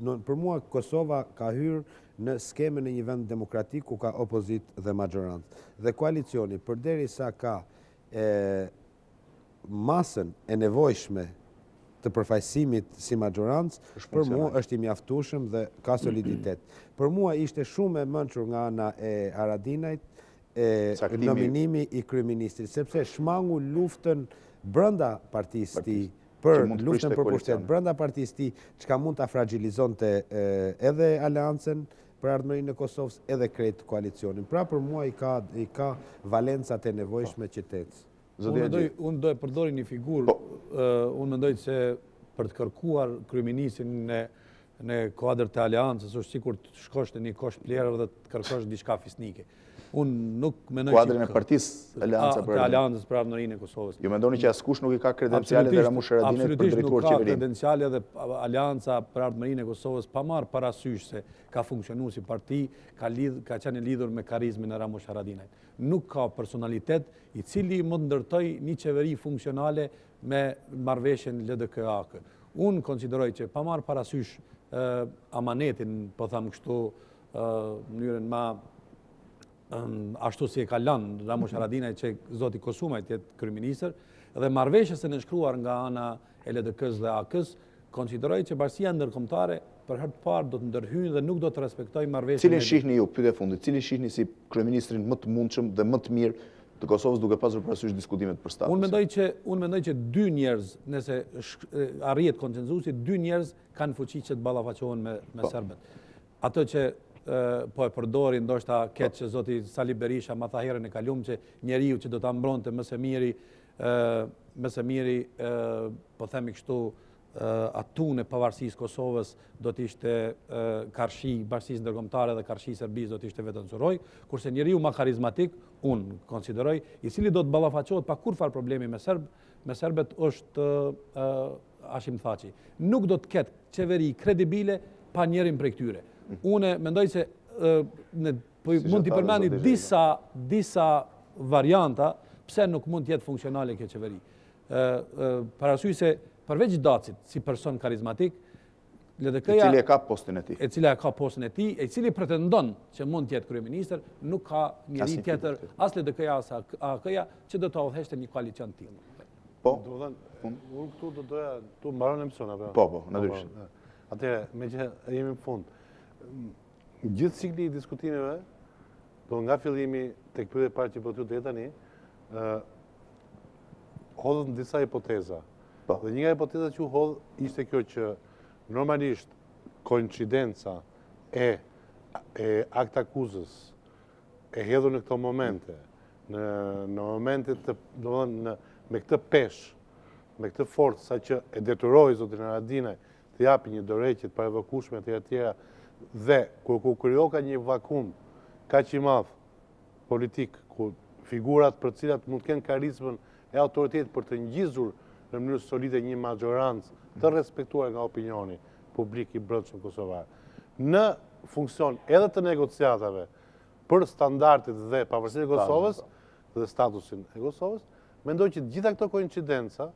për mua Kosova ka hyrë në skemën e një vend demokratik ku ka opozit dhe majorancë. Dhe koalicioni, përderisa ka masën e nevojshme të përfaqësimit si majorancë, për mua është i mjaftueshëm dhe ka soliditet. Për mua ishte shumë e mençur nga ana e Haradinajt nominimi i kryeministrit, sepse shmangu luftën brenda partisë tij, për luftën për pushtet brenda partisë tij, çka mund ta fragilizonte edhe aleancën për ardhmërinë e Kosovës edhe krejt koalicionin. Pra për mua i ka valencat e nevojshme qytetës. Unë do e përdori një figurë, unë mendoj se për të kërkuar kryeministrin në kuadër të aleancës, është sikur të shkosh në një kosh plerë dhe të kërkosh diçka fisnike. Unë nuk mendoj kuadrin e partisë aleancës për ardhmërinë e Kosovës. Ju mendoni që askush nuk i ka kredencialet e Ramush Haradinajt për drejtuar qeverinë? Absolutisht nuk ka kredenciale dhe aleanca për ardhmërinë e Kosovës pa marrë parasysh se ka funksionuar si parti, ka qenë lidhur me karizmin e Ramush Haradinajt. Nuk ka personalitet i cili mund ndërtoj një qeveri funksionale me marrëveshjen LDK-AK. Unë konsideroj që pa marrë parasysh amanetin, po tham kështu, mënyrën ma ashtu si e ka lënë Ramush Haradinaj që zoti Kosumaj të jetë kryeministër, dhe marrëveshjes e nënshkruar nga ana e LDK-s dhe AK-s, konsideroj që bashkia ndërkombëtare për herë të parë do të ndërhyjë dhe nuk do të respektojë marrëveshjen. Cilin shihni ju, pyetja e fundit, cilin shihni si kryeministrin më të mundshëm dhe më të mirë të Kosovës duke pasur parasysh diskutimet për status? Unë mendoj që dy njerëz, nëse arrihet konsenzusi, dy njerëz kanë fuqi që të ballafaqohen me serbët. Ato që po e përdori ndoshta keq që zoti Sali Berisha ma tha herën e kaluam që njeriu që do ta mbronte më së miri po themi kështu atun e pavarësisë Kosovës do të ishte karshi bashkisë ndërkombëtare dhe karshi Serbisë do të ishte vetëm Suroj, kurse njeriu më karizmatik, unë konsideroj, i cili do të ballafaqohet pa kurfar problemi me serbët është Hashim Thaçi. Nuk do të ketë qeveri kredibile pa njërin prej këtyre. Unë mendoj se mund t'i përmendi disa varianta pse nuk mund t'jetë funksionale kjo qeveri. Parasysh se përveç Dacit, si person karizmatik, LDK-ja... I cili e ka postin e ti. E cili e ka postin e ti, e cili pretendon që mund t'jetë kryeministër, nuk ka njëri tjetër, as LDK-ja, as AK-ja, që do të udhëheqte një koalicion tillë. Po? Unë këtu do doja, tu mbaron emision, apo? Po, natyrisht. Atëherë, me që jemi në fund, gjithë cikli i diskutimeve, do nga fillimi tek pyetja e parë që po t'ju deri tani, hodhën disa hipoteza. Dhe një nga hipotezat që u hodh ishte kjo që normalisht koincidenca e aktakuzës e hedhur në këto momente, në momentet me këtë peshë, me këtë forcë, sa që e detyroi zotin Haradinaj të japi një dorëheqje të parevokueshme të tjera, dhe kur krijoka një vakum kaq i madh politik, ku figurat për cilat mund të kenë karizmën e autoritetit për të ngjizur në mënyrë solide një majorancë të respektuar nga opinioni publik i brendshëm kosovar, në funksion edhe të negociatave për standardet dhe pavarësinë e Kosovës dhe statusin e Kosovës, mendoj që gjitha këto koincidenca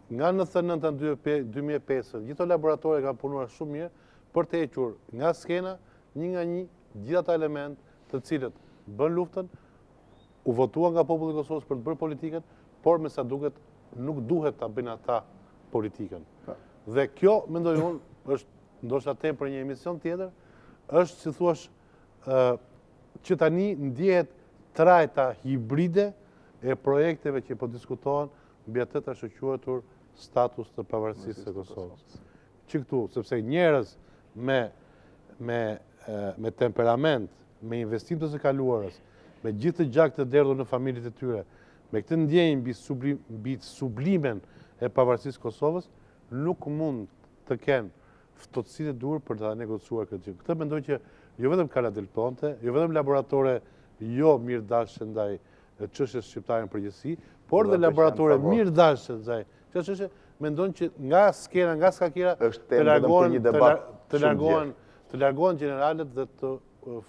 nga 99-2005, gjitho laboratore kanë punuar shumë mirë për të hequr nga skena një nga një gjitha ata element të cilët bën luftën, u votuan nga populli i Kosovës për të bërë politikën, por me sa duket nuk duhet ta bëjnë ata politikën. Dhe kjo, mendoj unë, është ndoshta temë për një emision tjetër, është si thuash që tani ndjehet trajta hibride e projekteve që po diskutohen mbi atë të shoqëruar status të pavarësisë së Kosovës. Që këtu, sepse njerëz me temperament, me investim të së kaluarës, me gjithë të gjak të derdhur në familjet e tyre, me këtë ndjenjë mbi sublimen e pavarësisë Kosovës, nuk mund të kenë ftohtësitë e duhur për të negociuar këtë gjë. Këtë mendoj që jo vetëm Kala del Ponte, jo vetëm laboratore jo mirëdashëse ndaj çështjes shqiptare në përgjithësi, por dhe laboratore mirëdashëse ndaj çështjes, mendojnë që nga skena, nga skakera të largohen generalet dhe të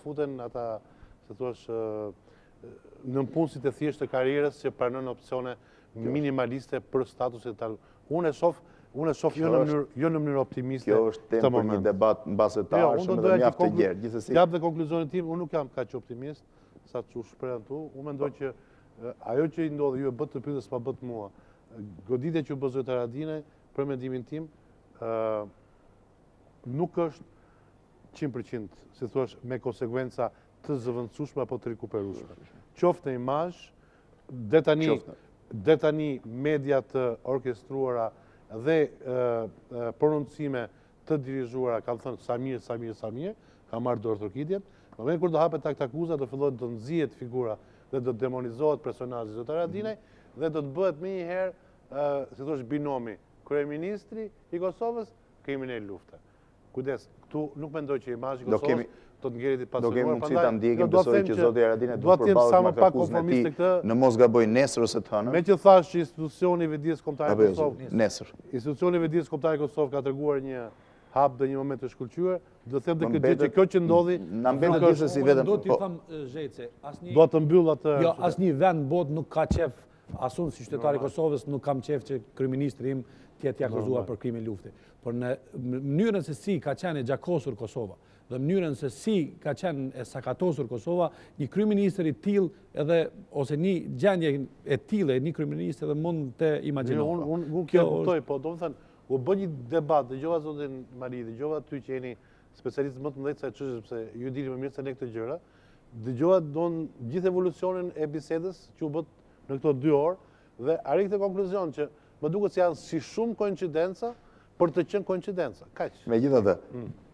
futen ata, se thuash, në punësit e thjeshtë të karrierës që pranojnë opsione minimaliste për statuset të unë e shoh jo në mënyrë optimiste. Kjo është temë për një debat në base të arshëm dhe mjaft të gjerë. Jap dhe konkluzionin tim, unë nuk jam kaq optimist sa që shpreh tu. Unë mendoj që ajo që i ndodhi ju e bët të pyetës pa bët mua. Goditja që u bë zoti Haradinaj, për mendimin tim, nuk është 100%, si thuash, me konsekuenca të zëvendësueshme apo të rikuperueshme. Qoftë në imazh, dhe tani media të orkestruara dhe prononcime të dirigjuara, kanë thënë Samir, ka marrë dorë trokitjen. Në moment kur do hapet akt akuza, do fillojnë të nxihet figura dhe do të demonizohet personazhi zot Haradinaj dhe do të bëhet më një herë, si thosh, binomi kryeministri i Kosovës, kriminal lufta. Kujdes, këtu nuk mendoj që imazhi i Kosovës do të ngjerit i pasuruar. Do kemi mundësi ta ndjekim, besoj që zoti Haradinaj do të përballet me akuzën e tij në mos gaboj nesër ose të hënën. Me që thash që institucioni i Vendisë Kombëtare të Kosovës nesër. Institucioni i Vendisë Kombëtare të Kosovës ka treguar një hap dhe një moment të shkëlqyer, do të them këtë gjë që kjo që ndodhi, na mbetet gjithsesi vetëm. Do t'i them Zhejce, asnjë do të mbyll atë. Jo, asnjë vend bot nuk ka qef, asun si qytetari i Kosovës nuk kam qef që kryeministri im të jetë akuzuar për krimin lufte. Por në mënyrën se si ka qenë e gjakosur Kosova dhe mënyrën se si ka qenë e sakatosur Kosova, një kryeministër i tillë edhe ose një gjendje e tillë një kryeministër edhe mund të imagjinoj. Unë kjo kuptoj, po do të thënë u bë një debat, dëgjova zotin Mali, dëgjova ty që jeni specialist më të mëdhenj se çështje, sepse ju dini më mirë se ne këtë gjëra. Dëgjova gjithë evolucionin e bisedës që u bë në këto 2 orë dhe arri këtë konkluzion që më duket se janë si shumë koincidenca për të qenë koincidenca. Kaq. Megjithatë,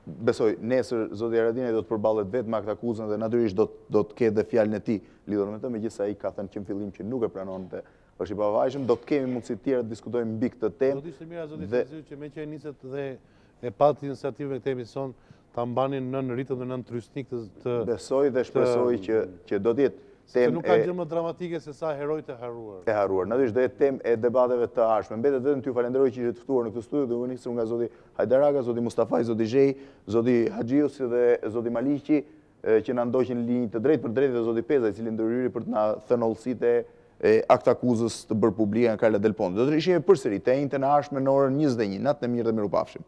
besoj nesër zoti Haradinaj do të përballet vetëm me akt akuzën dhe natyrisht do të ketë dhe fjalën e tij lidhur me të, megjithëse ai ka thënë që në fillim që nuk e pranonte, është i pavajshëm, do të kemi mundësi tjera të diskutojmë mbi këtë temë. Do të ishte mirë zoti Fevziu që me që niset dhe e pati iniciativën e këtë emision ta mbanin nën ritëm dhe nën trysnik të besoj dhe shpresoj që do të jetë se nuk ka gjë më dramatike se sa herojt e harruar. E harruar. Natyrisht do jetë temë e debateve të ardhshme. Mbetet vetëm t'ju falenderoj që ishit ftuar në këtë studio dhe u nisur nga zoti Hajdaraga, zoti Mustafaj, zoti Zheji, zoti Haxhiu dhe zoti Maliqi që na ndoqën linjë të drejtë për drejtë dhe zoti Peza i cili ndërhyri për të na thënë hollësitë e akt akuzës të bërë publike nga Karla Del Ponte. Do të rishime përsëri të njëjtën e ardhshme në orën 21. Natë e mirë dhe mirupafshim.